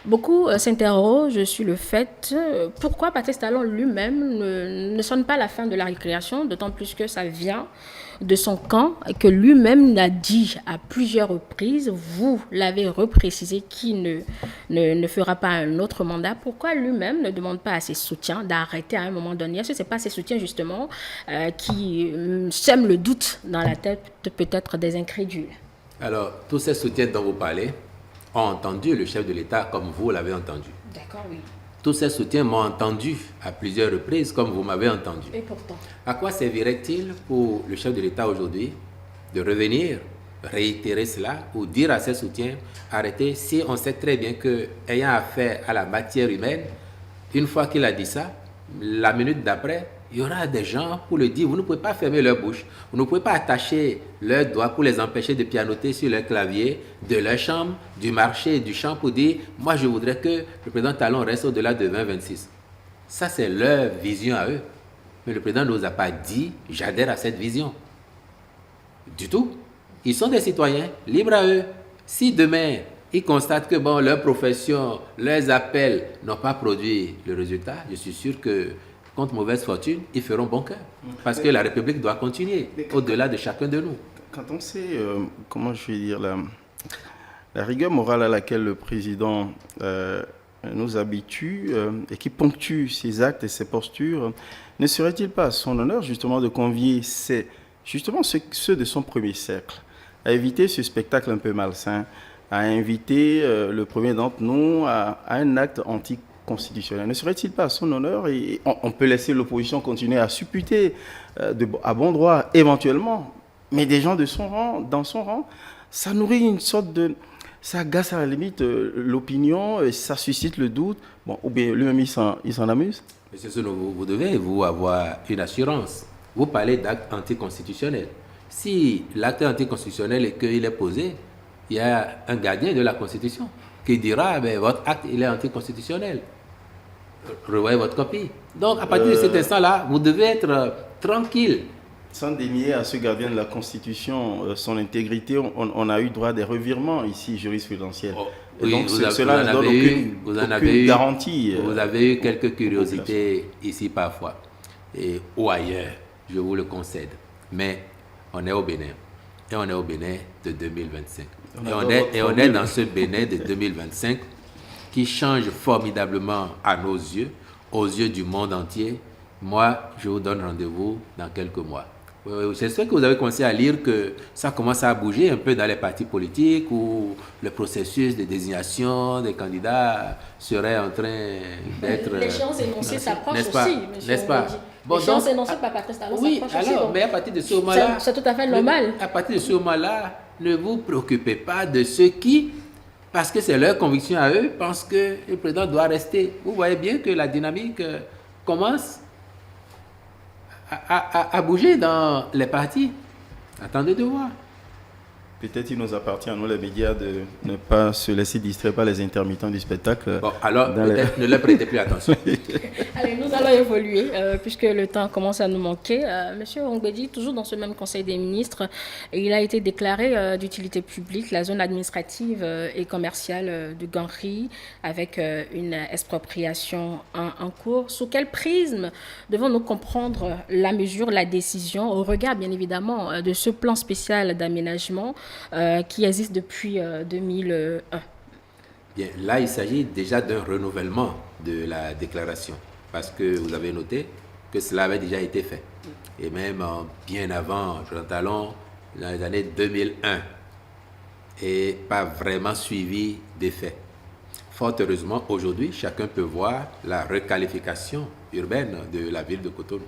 beaucoup s'interrogent sur le fait pourquoi Patrice Talon lui-même ne sonne pas la fin de la récréation, d'autant plus que ça vient de son camp et que lui-même l'a dit à plusieurs reprises, vous l'avez reprécisé, qu'il ne fera pas un autre mandat. Pourquoi lui-même ne demande pas à ses soutiens d'arrêter à un moment donné? Est-ce que ce n'est pas ses soutiens justement qui sèment le doute dans la tête peut-être des incrédules? Alors, tous ces soutiens dont vous parlez ont entendu le chef de l'État comme vous l'avez entendu. D'accord, oui. Tous ces soutiens m'ont entendu à plusieurs reprises comme vous m'avez entendu. Et pourtant? À quoi servirait-il pour le chef de l'État aujourd'hui de revenir, réitérer cela ou dire à ses soutiens, arrêtez, si on sait très bien que, ayant affaire à la matière humaine, une fois qu'il a dit ça, la minute d'après, il y aura des gens pour le dire. Vous ne pouvez pas fermer leur bouche. Vous ne pouvez pas attacher leurs doigts pour les empêcher de pianoter sur leur clavier, de leur chambre, du marché, du champ pour dire « Moi, je voudrais que le président Talon reste au-delà de 2026. » Ça, c'est leur vision à eux. Mais le président ne nous a pas dit « J'adhère à cette vision. » Du tout. Ils sont des citoyens, libres à eux. Si demain, ils constatent que bon, leur profession, leurs appels n'ont pas produit le résultat, je suis sûr que, contre mauvaise fortune, ils feront bon cœur. Parce que la République doit continuer, au-delà de chacun de nous. Quand on sait, comment je vais dire, la rigueur morale à laquelle le président nous habitue et qui ponctue ses actes et ses postures, ne serait-il pas à son honneur justement de convier ceux de son premier cercle à éviter ce spectacle un peu malsain, à inviter le premier d'entre nous à un acte anticonstitutionnel? Ne serait-il pas à son honneur? Et on peut laisser l'opposition continuer à supputer à bon droit éventuellement, mais des gens de son rang, dans son rang, ça nourrit une sorte de... Ça agace à la limite l'opinion, et ça suscite le doute. Bon, ou bien lui-même il s'en amuse. Monsieur Sono, vous devez vous avoir une assurance. Vous parlez d'acte anticonstitutionnel. Si l'acte anticonstitutionnel est qu'il est posé, il y a un gardien de la Constitution qui dira ben, votre acte il est anticonstitutionnel. Revoyez votre copie. Donc à partir de cet instant-là, vous devez être tranquille. Sans dénier à ce gardien de la Constitution son intégrité, on a eu droit à des revirements ici jurisprudentiels. Oh, oui, donc cela ne donne aucune garantie. Vous avez eu quelques curiosités ici parfois et ou ailleurs, je vous le concède. Mais on est au Bénin. Et on est au Bénin de 2025. Et on est dans ce Bénin de 2025 qui change formidablement à nos yeux, aux yeux du monde entier. Moi, je vous donne rendez-vous dans quelques mois. J'espère que vous avez commencé à lire que ça commence à bouger un peu dans les partis politiques où le processus de désignation des candidats serait en train d'être... L'échéance énoncée s'approche aussi, monsieur. N'est-ce pas? Bon, l'échéance énoncée par Patrice Talon s'approche aussi. Alors, mais à partir de ce moment-là... C'est tout à fait normal. À partir de ce moment-là, ne vous préoccupez pas de ceux qui, parce que c'est leur conviction à eux, pensent que le président doit rester. Vous voyez bien que la dynamique commence à bouger dans les partis. Attendez de voir. Peut-être il nous appartient à nous les médias de ne pas se laisser distraire par les intermittents du spectacle. Bon, alors peut-être ne leur prêtez plus attention. Allez, nous allons évoluer puisque le temps commence à nous manquer. Monsieur Ongbedi, toujours dans ce même Conseil des ministres, il a été déclaré d'utilité publique la zone administrative et commerciale de Ganri avec une expropriation en cours. Sous quel prisme devons-nous comprendre la mesure, la décision, au regard bien évidemment de ce plan spécial d'aménagement qui existe depuis 2001? Bien, là, il s'agit déjà d'un renouvellement de la déclaration, parce que vous avez noté que cela avait déjà été fait. Et même bien avant, Jean Talon, dans les années 2001, et pas vraiment suivi des faits. Fort heureusement, aujourd'hui, chacun peut voir la requalification urbaine de la ville de Cotonou.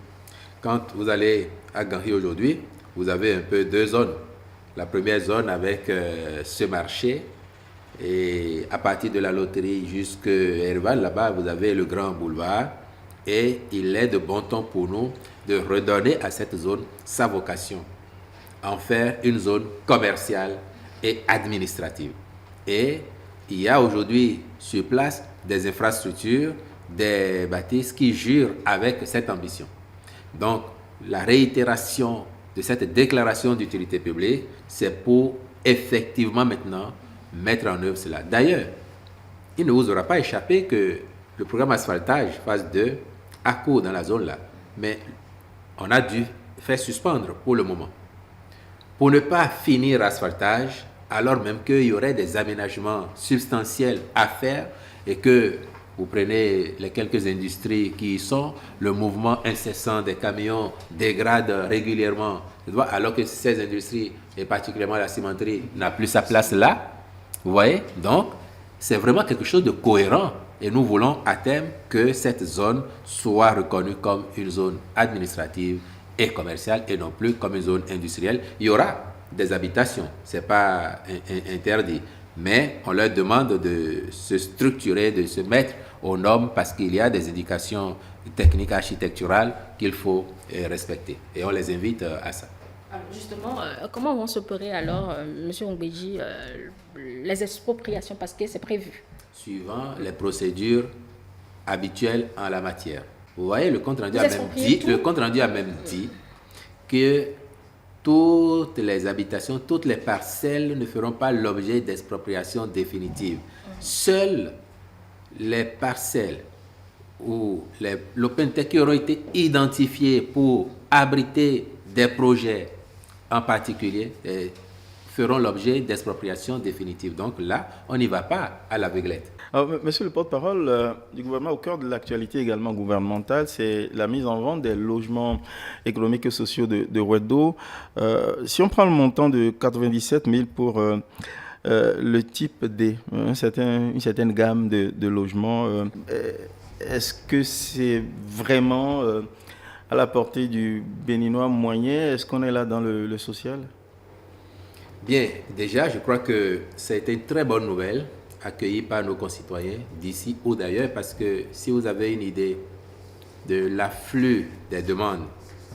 Quand vous allez à Ganri aujourd'hui, vous avez un peu deux zones. La première zone avec ce marché, et à partir de la loterie jusqu'à Herval, là-bas, vous avez le grand boulevard. Et il est de bon ton pour nous de redonner à cette zone sa vocation, en faire une zone commerciale et administrative. Et il y a aujourd'hui sur place des infrastructures, des bâtisses qui jurent avec cette ambition. Donc, la réitération de cette déclaration d'utilité publique, c'est pour effectivement maintenant mettre en œuvre cela. D'ailleurs, il ne vous aura pas échappé que le programme asphaltage phase 2 a cours dans la zone là, mais on a dû faire suspendre pour le moment. Pour ne pas finir l'asphaltage, alors même qu'il y aurait des aménagements substantiels à faire et que vous prenez les quelques industries qui y sont, le mouvement incessant des camions dégrade régulièrement, alors que ces industries, et particulièrement la cimenterie, n'a plus sa place là. Vous voyez? Donc, c'est vraiment quelque chose de cohérent. Et nous voulons à terme que cette zone soit reconnue comme une zone administrative et commerciale et non plus comme une zone industrielle. Il y aura des habitations, ce n'est pas interdit. Mais on leur demande de se structurer, de se mettre aux normes parce qu'il y a des indications techniques architecturales qu'il faut respecter. Et on les invite à ça. Alors justement, comment vont s'opérer alors, M. Ongbeji, les expropriations parce que c'est prévu? Suivant les procédures habituelles en la matière. Vous voyez, le compte rendu a même dit que toutes les habitations, toutes les parcelles ne feront pas l'objet d'expropriation définitive. Seules les parcelles ou l'open tech qui auront été identifiées pour abriter des projets en particulier feront l'objet d'expropriation définitive. Donc là, on n'y va pas à l'aveuglette. Monsieur le porte-parole du gouvernement, au cœur de l'actualité également gouvernementale, c'est la mise en vente des logements économiques et sociaux de Wedo. Si on prend le montant de 97 000 pour le type D, une certaine gamme de logements, est-ce que c'est vraiment à la portée du Béninois moyen? Est-ce qu'on est là dans le social? Bien, déjà, je crois que ça a été une très bonne nouvelle accueillie par nos concitoyens d'ici ou d'ailleurs, parce que si vous avez une idée de l'afflux des demandes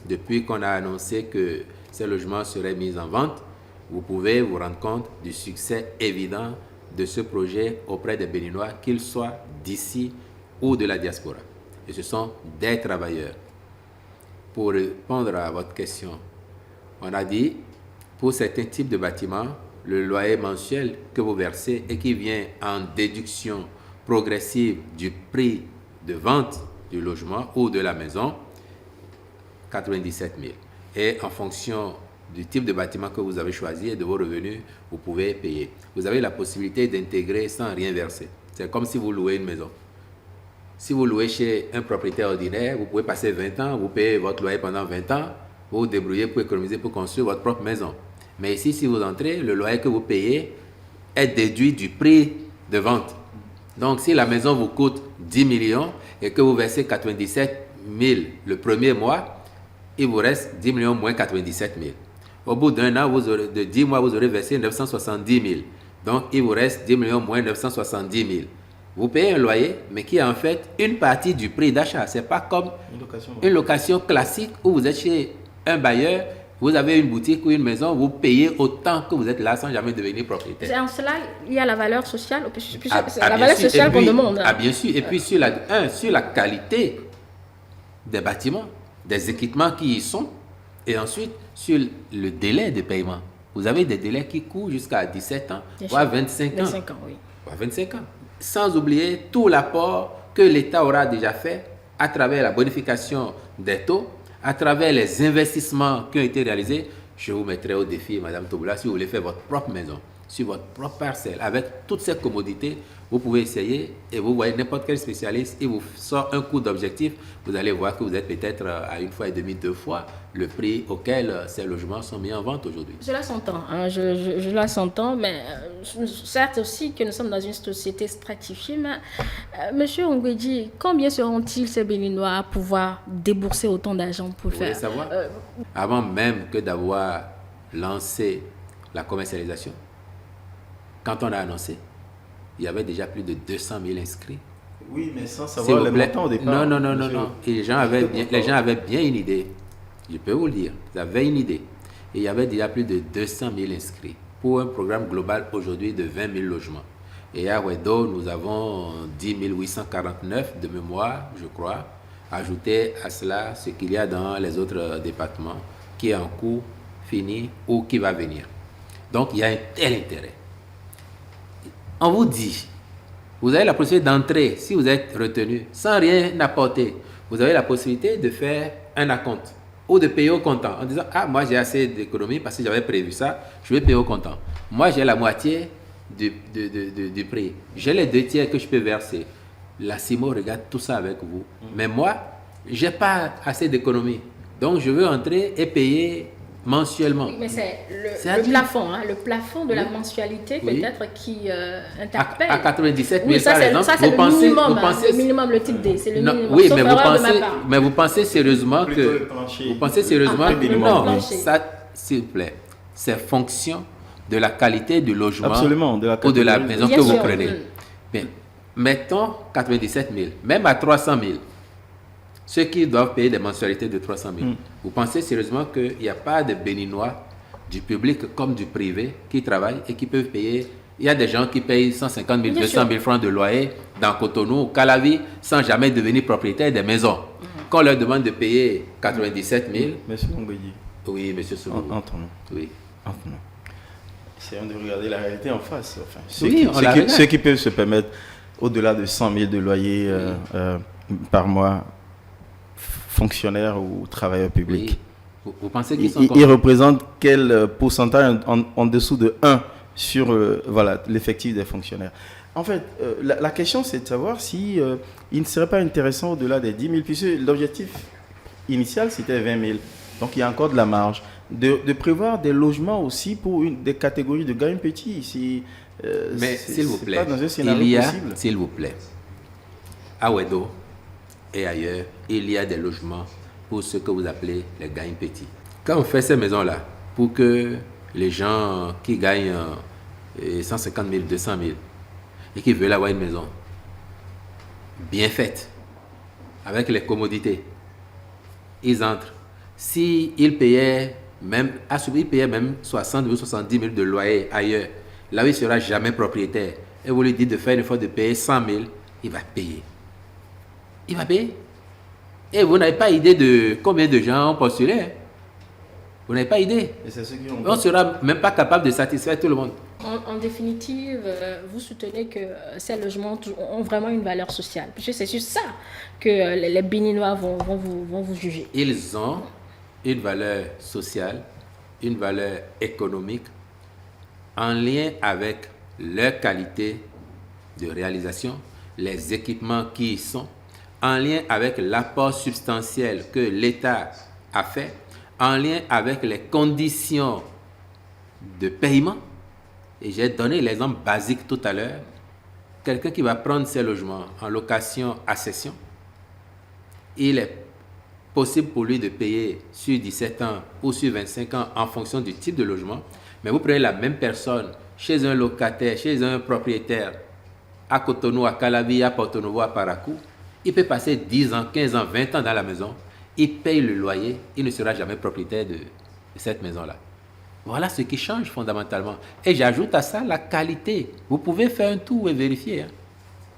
depuis qu'on a annoncé que ces logements seraient mis en vente, vous pouvez vous rendre compte du succès évident de ce projet auprès des Béninois, qu'ils soient d'ici ou de la diaspora. Et ce sont des travailleurs. Pour répondre à votre question, on a dit, pour certains types de bâtiments, le loyer mensuel que vous versez et qui vient en déduction progressive du prix de vente du logement ou de la maison, 97 000. Et en fonction du type de bâtiment que vous avez choisi et de vos revenus, vous pouvez payer. Vous avez la possibilité d'intégrer sans rien verser. C'est comme si vous louez une maison. Si vous louez chez un propriétaire ordinaire, vous pouvez passer 20 ans, vous payez votre loyer pendant 20 ans, vous vous débrouillez pour économiser, pour construire votre propre maison. Mais ici, si vous entrez, le loyer que vous payez est déduit du prix de vente. Donc, si la maison vous coûte 10 millions et que vous versez 97 000 le premier mois, il vous reste 10 millions moins 97 000. Au bout d'un an, de 10 mois, vous aurez versé 970 000. Donc, il vous reste 10 millions moins 970 000. Vous payez un loyer, mais qui est en fait une partie du prix d'achat. Ce n'est pas comme une location classique où vous êtes chez un bailleur, vous avez une boutique ou une maison, vous payez autant que vous êtes là sans jamais devenir propriétaire. C'est en cela, il y a la valeur sociale, c'est la valeur sociale qu'on demande. Ah, bien sûr. Et puis sur la qualité des bâtiments, des équipements qui y sont, et ensuite sur le délai de paiement. Vous avez des délais qui courent jusqu'à 17 ans, voire 25 ans. 25 ans, oui. Voire 25 ans. Sans oublier tout l'apport que l'État aura déjà fait à travers la bonification des taux, à travers les investissements qui ont été réalisés. Je vous mettrai au défi, Madame Toboula, si vous voulez faire votre propre maison, sur votre propre parcelle, avec toutes ces commodités, vous pouvez essayer et vous voyez n'importe quel spécialiste, il vous sort un coût d'objectif, vous allez voir que vous êtes peut-être à une fois et demie, 2 fois le prix auquel ces logements sont mis en vente aujourd'hui. Cela s'entend, hein, je la s'entends, mais certes aussi que nous sommes dans une société stratifiée, mais Monsieur Ongbeji, combien seront-ils ces Béninois à pouvoir débourser autant d'argent pour le faire? Vous voulez savoir Avant même que d'avoir lancé la commercialisation, quand on a annoncé, il y avait déjà plus de 200 000 inscrits. Oui, mais sans savoir les montants au départ. Non. Et les gens avaient bien une idée. Je peux vous le dire. Ils avaient une idée. Et il y avait déjà plus de 200 000 inscrits pour un programme global aujourd'hui de 20 000 logements. Et à Wedo, nous avons 10 849 de mémoire, je crois. Ajouter à cela ce qu'il y a dans les autres départements qui est en cours, fini ou qui va venir. Donc, il y a un tel intérêt. On vous dit, vous avez la possibilité d'entrer, si vous êtes retenu, sans rien apporter. Vous avez la possibilité de faire un acompte ou de payer au comptant en disant, ah, moi j'ai assez d'économie parce que j'avais prévu ça, je vais payer au comptant. Moi j'ai la moitié du prix. J'ai les 2 tiers que je peux verser. La CIMO regarde tout ça avec vous. Mais moi, j'ai pas assez d'économie. Donc je veux entrer et payer mensuellement. Mais c'est le plafond, le plafond de la mensualité peut-être qui interpelle. À 97 000, oui, ça, par exemple, ça, c'est le minimum, le minimum, le type D, c'est le minimum. Oui, mais vous pensez sérieusement que... Vous pensez sérieusement que... Non, ça, s'il vous plaît, c'est fonction de la qualité du logement. Absolument, ou de la maison que vous prenez. Bien, mettons 97 000, même à 300 000. Ceux qui doivent payer des mensualités de 300 000. Vous pensez sérieusement qu'il n'y a pas de Béninois, du public comme du privé, qui travaillent et qui peuvent payer? Il y a des gens qui payent 150 000, 200 000 francs de loyer dans Cotonou, Calavi, sans jamais devenir propriétaire des maisons. Quand on leur demande de payer 97 000... Monsieur Ngwedi. Oui, monsieur Soulou. Entre-nous. Oui. Entre-nous. Essayons de regarder la réalité en face. Enfin, ceux qui peuvent se permettre au-delà de 100 000 de loyer par mois, fonctionnaires ou travailleurs publics. Oui. Vous pensez qu'ils sont ils représentent quel pourcentage en dessous de 1 sur l'effectif des fonctionnaires? En fait, la question c'est de savoir si il ne serait pas intéressant au-delà des 10 000, puisque l'objectif initial c'était 20 000. Donc il y a encore de la marge. De prévoir des logements aussi pour des catégories de gains petits. Mais s'il vous plaît, s'il vous plaît, à Ouedo et ailleurs, il y a des logements pour ce que vous appelez les gains petits. Quand on fait ces maisons-là, pour que les gens qui gagnent 150 000, 200 000 et qui veulent avoir une maison bien faite, avec les commodités, ils entrent. S'ils payaient même 60 000 ou 70 000 de loyer ailleurs, là où il ne sera jamais propriétaire, et vous lui dites de faire l'effort de payer 100 000, il va payer. Il va payer. Et vous n'avez pas idée de combien de gens ont postulé. Hein? Vous n'avez pas idée. On ne sera même pas capable de satisfaire tout le monde. En définitive, vous soutenez que ces logements ont vraiment une valeur sociale. Parce que c'est sur ça que les Béninois vont vous juger. Ils ont une valeur sociale, une valeur économique, en lien avec leur qualité de réalisation, les équipements qui y sont, en lien avec l'apport substantiel que l'État a fait, en lien avec les conditions de paiement. Et j'ai donné l'exemple basique tout à l'heure. Quelqu'un qui va prendre ses logements en location à cession, il est possible pour lui de payer sur 17 ans ou sur 25 ans en fonction du type de logement. Mais vous prenez la même personne chez un locataire, chez un propriétaire, à Cotonou, à Calavi, à Porto-Novo, à Paracou, il peut passer 10 ans, 15 ans, 20 ans dans la maison, il paye le loyer, il ne sera jamais propriétaire de cette maison-là. Voilà ce qui change fondamentalement. Et j'ajoute à ça la qualité. Vous pouvez faire un tour et vérifier. Hein.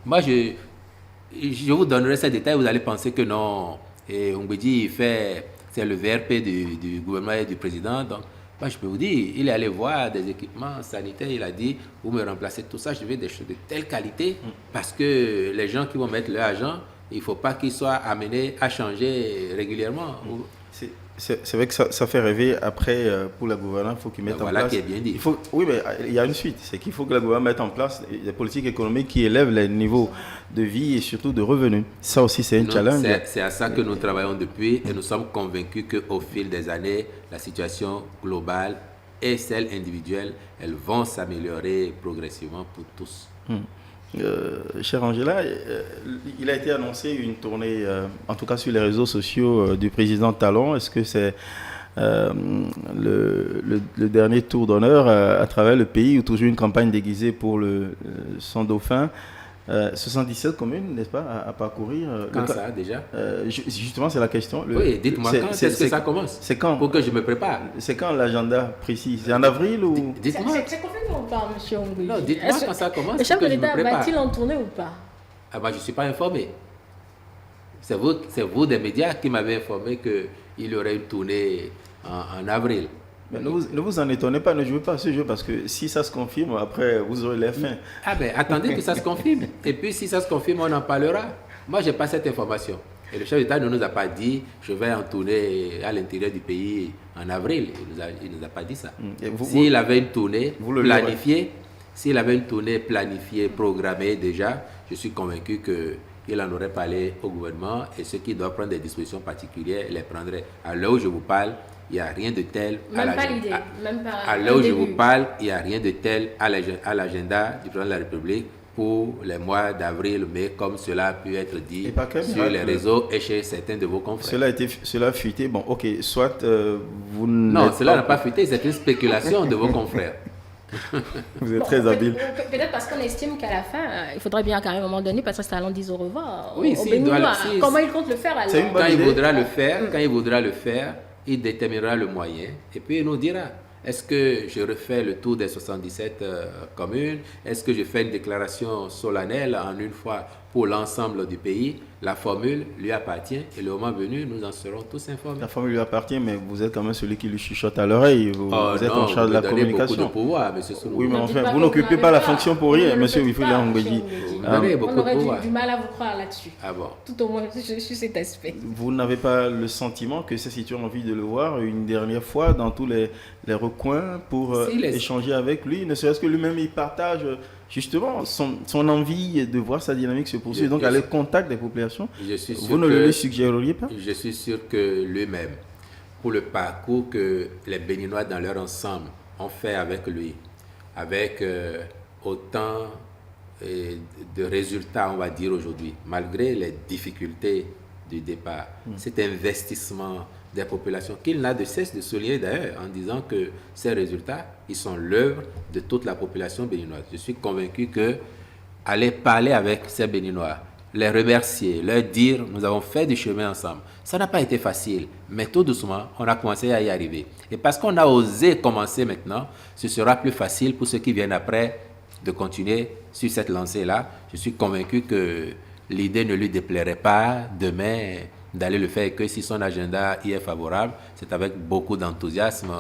Moi, je vous donnerai ces détails, vous allez penser que non. Et on me dit, c'est le VRP du gouvernement et du président. Donc, moi, je peux vous dire, il est allé voir des équipements sanitaires, il a dit, vous me remplacez tout ça, je veux des choses de telle qualité, parce que les gens qui vont mettre leur argent, il ne faut pas qu'ils soient amenés à changer régulièrement. C'est vrai que ça fait rêver. Après, pour la gouvernance, il faut qu'ils mettent en place... Voilà qui est bien dit. Oui, mais il y a une suite. C'est qu'il faut que la gouvernance mette en place des politiques économiques qui élèvent les niveaux de vie et surtout de revenus. Ça aussi, c'est un challenge. C'est à ça que nous travaillons depuis et nous sommes convaincus qu'au fil des années, la situation globale et celle individuelle, elles vont s'améliorer progressivement pour tous. Cher Angela, il a été annoncé une tournée, en tout cas sur les réseaux sociaux, du président Talon. Est-ce que c'est le dernier tour d'honneur à travers le pays ou toujours une campagne déguisée pour son dauphin? 77 communes, n'est-ce pas, à parcourir. Quand ça, déjà justement, c'est la question. Oui, dites-moi quand est-ce que ça commence? C'est quand? Pour que je me prépare. C'est quand l'agenda précis? C'est en avril ou? Dites-moi. C'est combien on parle, monsieur Ngwedi? Non, dites-moi quand ça commence. Le chef de l'État va-t-il en tourner ou pas? Ah bah, je ne suis pas informé. C'est vous des médias qui m'avez informé qu'il y aurait une tournée en avril. Mais ne vous en étonnez pas, ne jouez pas à ce jeu parce que si ça se confirme, après vous aurez l'air fin. Ah ben attendez que ça se confirme. Et puis si ça se confirme, on en parlera. Moi, je n'ai pas cette information. Et le chef d'État ne nous a pas dit je vais en tournée à l'intérieur du pays en avril. Il ne nous a pas dit ça. S'il avait une tournée planifiée, programmée déjà, je suis convaincu qu'il en aurait parlé au gouvernement et ceux qui doivent prendre des dispositions particulières les prendraient. À l'heure où je vous parle, il n'y a rien de tel à l'heure où je vous parle, il n'y a rien de tel à l'agenda du président de la République pour les mois d'avril, mai, comme cela a pu être dit sur les réseaux et chez certains de vos confrères. Cela a fuité. Bon, ok, soit vous non, cela n'a pas fuité, c'est une spéculation de vos confrères. Vous êtes très habile. Peut-être parce qu'on estime qu'à la fin, il faudrait bien qu'à un moment donné, Patrice Talon dise au revoir. Oui, comment il compte le faire alors? Quand il voudra le faire, il déterminera le moyen et puis il nous dira. Est-ce que je refais le tour des 77 communes? Est-ce que je fais une déclaration solennelle en une fois pour l'ensemble du pays? La formule lui appartient et le moment venu, nous en serons tous informés. La formule lui appartient, mais vous êtes quand même celui qui lui chuchote à l'oreille. Vous êtes en charge de la communication. Beaucoup de pouvoir, monsieur Sounou. Oui, mais enfin, vous n'occupez pas la fonction pour rien, monsieur Wifula Ngwedi. On aurait du mal à vous croire là-dessus. Ah bon? Tout au moins sur cet aspect. Vous n'avez pas le sentiment que ces citoyens ont envie de le voir une dernière fois dans tous les recoins pour échanger avec lui, ne serait-ce que lui-même il partage justement son envie de voir sa dynamique se poursuivre, donc aller au contact des populations. Vous ne le lui suggéreriez pas? Je suis sûr que lui-même, pour le parcours que les Béninois dans leur ensemble ont fait avec lui, avec autant de résultats, on va dire aujourd'hui, malgré les difficultés du départ, cet investissement des populations, qu'il n'a de cesse de souligner d'ailleurs en disant que ces résultats, ils sont l'œuvre de toute la population béninoise. Je suis convaincu que aller parler avec ces Béninois, les remercier, leur dire nous avons fait du chemin ensemble, ça n'a pas été facile, mais tout doucement, on a commencé à y arriver. Et parce qu'on a osé commencer maintenant, ce sera plus facile pour ceux qui viennent après de continuer sur cette lancée-là. Je suis convaincu que l'idée ne lui déplairait pas demain d'aller le faire et que si son agenda y est favorable, c'est avec beaucoup d'enthousiasme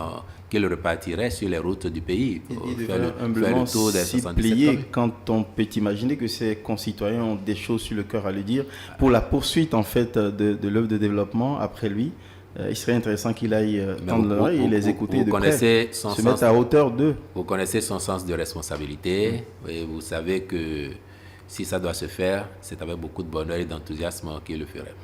qu'il repartirait sur les routes du pays. Il devrait humblement s'y plier quand on peut imaginer que ses concitoyens ont des choses sur le cœur à lui dire. Pour la poursuite en fait de l'œuvre de développement après lui, il serait intéressant qu'il aille tendre l'oreille et les écouter de près, se mettre à hauteur d'eux. Vous connaissez son sens de responsabilité et vous savez que si ça doit se faire, c'est avec beaucoup de bonheur et d'enthousiasme qu'il le ferait.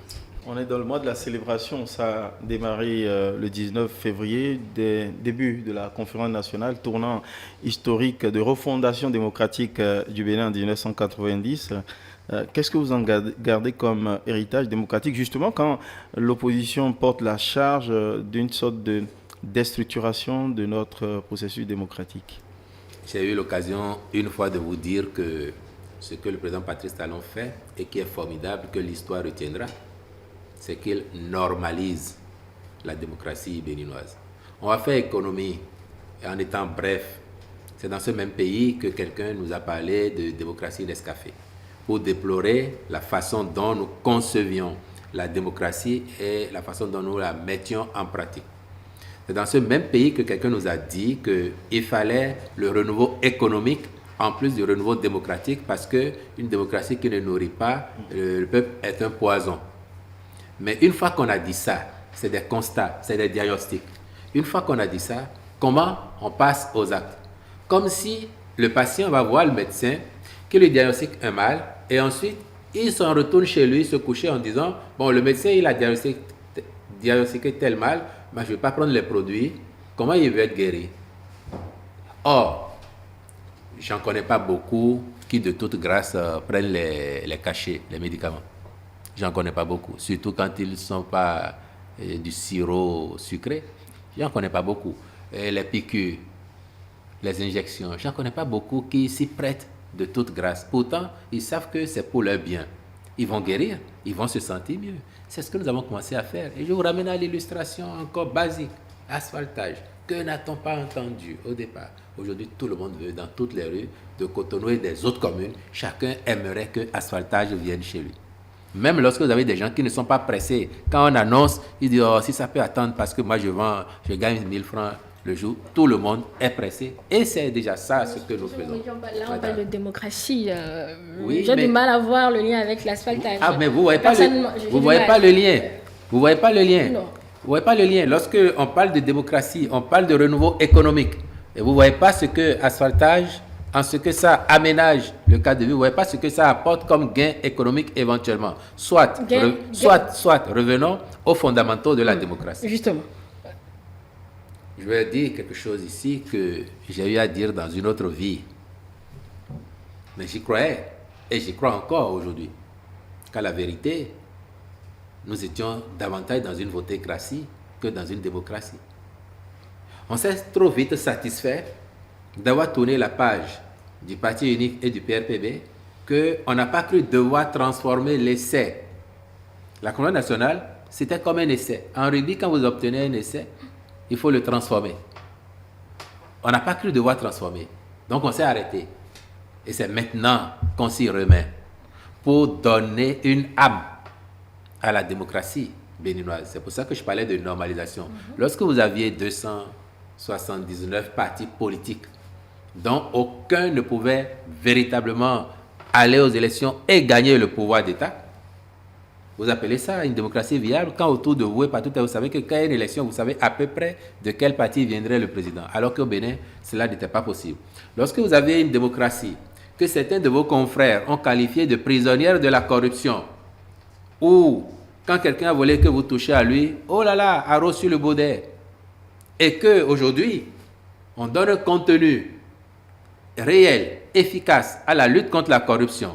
On est dans le mois de la célébration. Ça a démarré le 19 février, début de la conférence nationale, tournant historique de refondation démocratique du Bénin en 1990. Qu'est-ce que vous en gardez comme héritage démocratique, justement, quand l'opposition porte la charge d'une sorte de déstructuration de notre processus démocratique? J'ai eu l'occasion une fois de vous dire que ce que le président Patrice Talon fait et qui est formidable, que l'histoire retiendra, c'est qu'il normalise la démocratie béninoise. On va faire économie en étant bref. C'est dans ce même pays que quelqu'un nous a parlé de démocratie Nescafé pour déplorer la façon dont nous concevions la démocratie et la façon dont nous la mettions en pratique. C'est dans ce même pays que quelqu'un nous a dit qu'il fallait le renouveau économique en plus du renouveau démocratique parce qu'une démocratie qui ne nourrit pas le peuple est un poison. Mais une fois qu'on a dit ça, c'est des constats, c'est des diagnostics. Une fois qu'on a dit ça, comment on passe aux actes? Comme si le patient va voir le médecin qui lui diagnostique un mal et ensuite il s'en retourne chez lui se coucher en disant « Bon, le médecin il a diagnostiqué tel mal, mais je ne vais pas prendre les produits, comment il veut être guéri ?» Or, j'en connais pas beaucoup qui de toute grâce prennent les cachets, les médicaments. J'en connais pas beaucoup, surtout quand ils ne sont pas du sirop sucré. J'en connais pas beaucoup. Et les piqûres, les injections, j'en connais pas beaucoup qui s'y prêtent de toute grâce. Pourtant, ils savent que c'est pour leur bien. Ils vont guérir, ils vont se sentir mieux. C'est ce que nous avons commencé à faire. Et je vous ramène à l'illustration encore basique. Asphaltage. Que n'a-t-on pas entendu au départ? Aujourd'hui, tout le monde veut, dans toutes les rues de Cotonou et des autres communes, chacun aimerait que l'asphaltage vienne chez lui. Même lorsque vous avez des gens qui ne sont pas pressés, quand on annonce, ils disent oh, si ça peut attendre parce que moi je gagne 1000 francs le jour, tout le monde est pressé. Et c'est déjà ça ce que nous faisons. Là, on parle de démocratie. Oui, j'ai du mal à voir le lien avec l'asphaltage. Ah, mais vous voyez pas voyez pas le lien. Vous voyez pas le lien. Non. Vous voyez pas le lien. Lorsque on parle de démocratie, on parle de renouveau économique. Et vous voyez pas ce que asphaltage, en ce que ça aménage le cadre de vie, vous voyez pas ce que ça apporte comme gain économique éventuellement. Soit, revenons aux fondamentaux de la démocratie. Justement. Je vais dire quelque chose ici que j'ai eu à dire dans une autre vie. Mais j'y croyais et j'y crois encore aujourd'hui. Qu'à la vérité, nous étions davantage dans une votécratie que dans une démocratie. On s'est trop vite satisfait d'avoir tourné la page du Parti unique et du PRPB qu'on n'a pas cru devoir transformer l'essai. La Convention nationale, c'était comme un essai. En rugby, quand vous obtenez un essai, il faut le transformer. On n'a pas cru devoir transformer. Donc on s'est arrêté. Et c'est maintenant qu'on s'y remet pour donner une âme à la démocratie béninoise. C'est pour ça que je parlais de normalisation. Lorsque vous aviez 279 partis politiques dont aucun ne pouvait véritablement aller aux élections et gagner le pouvoir d'État, vous appelez ça une démocratie viable quand autour de vous et partout, vous savez que quand il y a une élection, vous savez à peu près de quel parti viendrait le président. Alors qu'au Bénin, cela n'était pas possible. Lorsque vous avez une démocratie que certains de vos confrères ont qualifiée de prisonnière de la corruption, ou quand quelqu'un a volé que vous touchez à lui, oh là là, arrose sur le baudet, et qu'aujourd'hui, on donne un contenu réel, efficace à la lutte contre la corruption.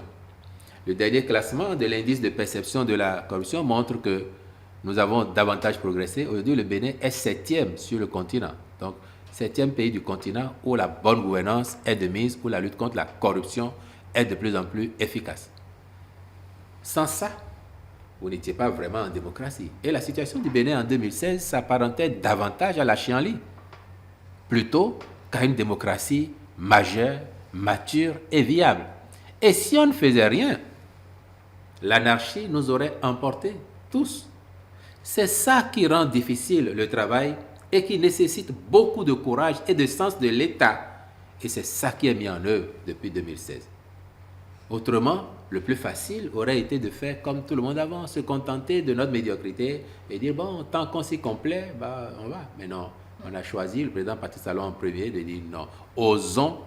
Le dernier classement de l'indice de perception de la corruption montre que nous avons davantage progressé. Aujourd'hui, le Bénin est 7e sur le continent. Donc, 7e pays du continent où la bonne gouvernance est de mise, où la lutte contre la corruption est de plus en plus efficace. Sans ça, vous n'étiez pas vraiment en démocratie. Et la situation du Bénin en 2016 s'apparentait davantage à la chienlit, plutôt qu'à une démocratie majeure, mature et viable. Et si on ne faisait rien, l'anarchie nous aurait emportés tous. C'est ça qui rend difficile le travail et qui nécessite beaucoup de courage et de sens de l'État. Et c'est ça qui est mis en œuvre depuis 2016. Autrement, le plus facile aurait été de faire comme tout le monde avant, se contenter de notre médiocrité et dire, bon, tant qu'on s'y complaît, bah, on va. Mais non, on a choisi, le président Patrice Talon en premier, de dire non, osons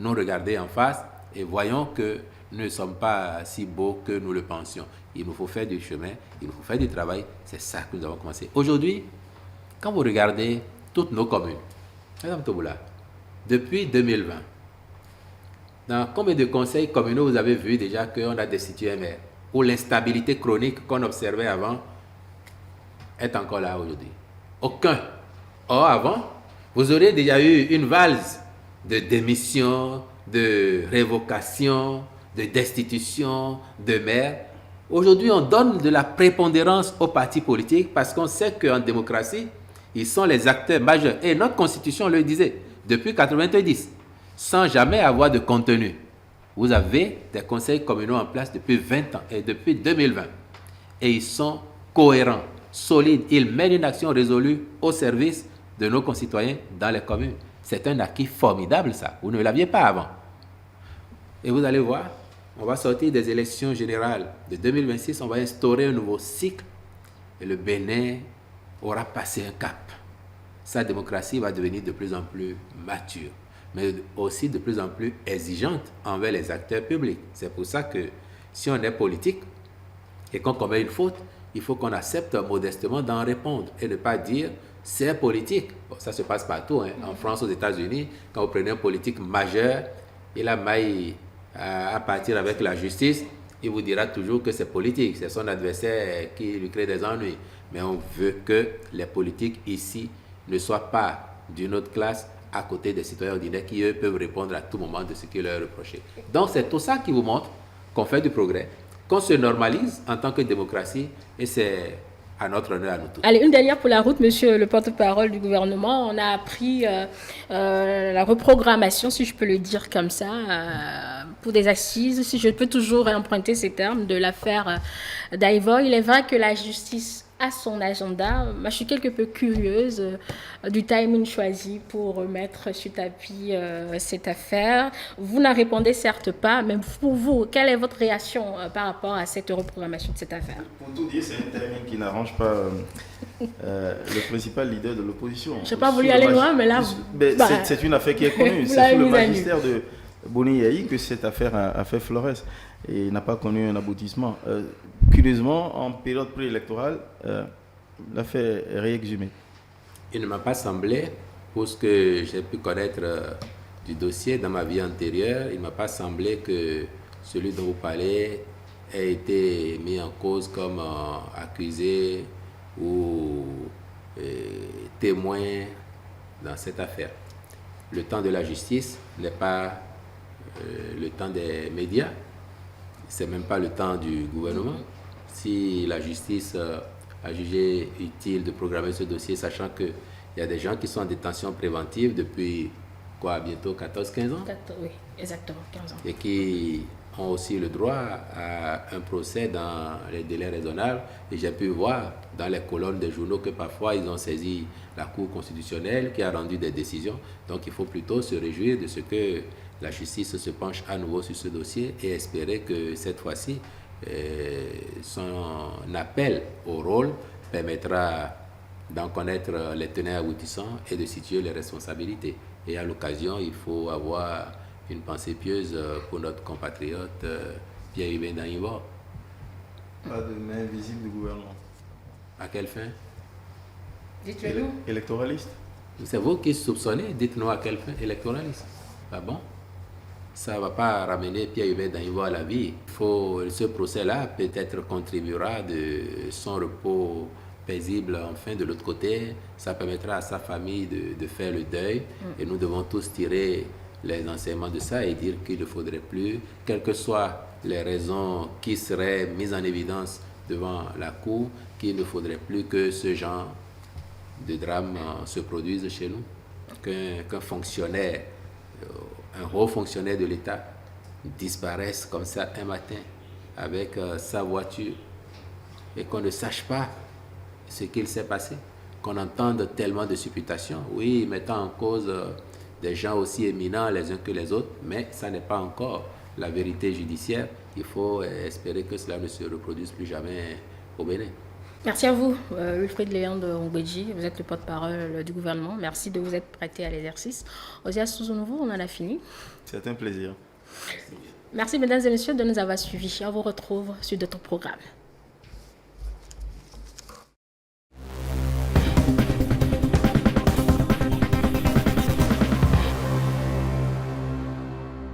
nous regarder en face et voyons que nous ne sommes pas si beaux que nous le pensions. Il nous faut faire du chemin, il nous faut faire du travail. C'est ça que nous avons commencé. Aujourd'hui, quand vous regardez toutes nos communes, Madame Toboula, depuis 2020, dans combien de conseils communaux vous avez vu déjà qu'on a destitué un maire, où l'instabilité chronique qu'on observait avant est encore là aujourd'hui? Aucun. Or, avant, vous auriez déjà eu une valse de démission, de révocation, de destitution de maires. Aujourd'hui, on donne de la prépondérance aux partis politiques parce qu'on sait qu'en démocratie, ils sont les acteurs majeurs. Et notre constitution le disait depuis 1990, sans jamais avoir de contenu. Vous avez des conseils communaux en place depuis 20 ans et depuis 2020. Et ils sont cohérents, solides. Ils mènent une action résolue au service de nos concitoyens dans les communes. C'est un acquis formidable, ça. Vous ne l'aviez pas avant. Et vous allez voir, on va sortir des élections générales de 2026, on va instaurer un nouveau cycle et le Bénin aura passé un cap. Sa démocratie va devenir de plus en plus mature, mais aussi de plus en plus exigeante envers les acteurs publics. C'est pour ça que si on est politique et qu'on commet une faute, il faut qu'on accepte modestement d'en répondre et ne pas dire c'est politique. Bon, ça se passe partout, hein. En France, aux États-Unis, quand vous prenez un politique majeur, il a maille à partir avec la justice, il vous dira toujours que c'est politique, c'est son adversaire qui lui crée des ennuis. Mais on veut que les politiques ici ne soient pas d'une autre classe à côté des citoyens ordinaires qui, eux, peuvent répondre à tout moment de ce qui leur est reproché. Donc, c'est tout ça qui vous montre qu'on fait du progrès, qu'on se normalise en tant que démocratie, et c'est à notre honneur, à nous tous. Allez, une dernière pour la route, monsieur le porte-parole du gouvernement. On a appris la reprogrammation, si je peux le dire comme ça, pour des assises, si je peux toujours emprunter ces termes, de l'affaire d'Ivor. Il est vrai que la justice a son agenda. Moi, je suis quelque peu curieuse du timing choisi pour remettre sur tapis cette affaire. Vous n'en répondez certes pas, mais pour vous, quelle est votre réaction par rapport à cette reprogrammation de cette affaire? Pour tout dire, c'est un timing qui n'arrange pas le principal leader de l'opposition. Je n'ai pas voulu aller loin, mais là... c'est une affaire qui est connue. C'est sous le magistère de Boni Yayi que cette affaire a fait florès et n'a pas connu un aboutissement. Curieusement, en période préélectorale, l'affaire est réexhumée. Il ne m'a pas semblé, pour ce que j'ai pu connaître du dossier dans ma vie antérieure, il ne m'a pas semblé que celui dont vous parlez ait été mis en cause comme accusé ou témoin dans cette affaire. Le temps de la justice n'est pas le temps des médias, c'est même pas le temps du gouvernement. Si la justice a jugé utile de programmer ce dossier, sachant qu'il y a des gens qui sont en détention préventive depuis bientôt 14-15 ans. Oui, exactement, 15 ans. Et qui ont aussi le droit à un procès dans les délais raisonnables. Et j'ai pu voir dans les colonnes des journaux que parfois ils ont saisi la Cour constitutionnelle qui a rendu des décisions. Donc il faut plutôt se réjouir de ce que la justice se penche à nouveau sur ce dossier et espérer que cette fois-ci, son appel au rôle permettra d'en connaître les tenants aboutissants et de situer les responsabilités. Et à l'occasion, il faut avoir une pensée pieuse pour notre compatriote Pierre-Yves Daïvor. Pas de main visible du gouvernement. À quelle fin? Dites-le-nous. Électoraliste. C'est vous qui soupçonnez, dites-nous à quelle fin? Électoraliste. Ah bon? Ça ne va pas ramener Pierre-Yves Daïvor à la vie. Ce procès-là peut-être contribuera de son repos paisible. Enfin, de l'autre côté, ça permettra à sa famille de faire le deuil. Et nous devons tous tirer les enseignements de ça et dire qu'il ne faudrait plus, quelles que soient les raisons qui seraient mises en évidence devant la Cour, qu'il ne faudrait plus que ce genre de drame se produise chez nous. Qu'un fonctionnaire, un haut fonctionnaire de l'État disparaisse comme ça un matin avec sa voiture et qu'on ne sache pas ce qu'il s'est passé, qu'on entende tellement de supputations, oui, mettant en cause des gens aussi éminents les uns que les autres, mais ça n'est pas encore la vérité judiciaire. Il faut espérer que cela ne se reproduise plus jamais au Bénin. Merci à vous, Wilfried Léon de Ngwedji. Vous êtes le porte-parole du gouvernement. Merci de vous être prêté à l'exercice. Ozias Souzou-Nouveau, on en a fini. C'est un plaisir. Merci, mesdames et messieurs, de nous avoir suivis. On vous retrouve sur d'autres programmes.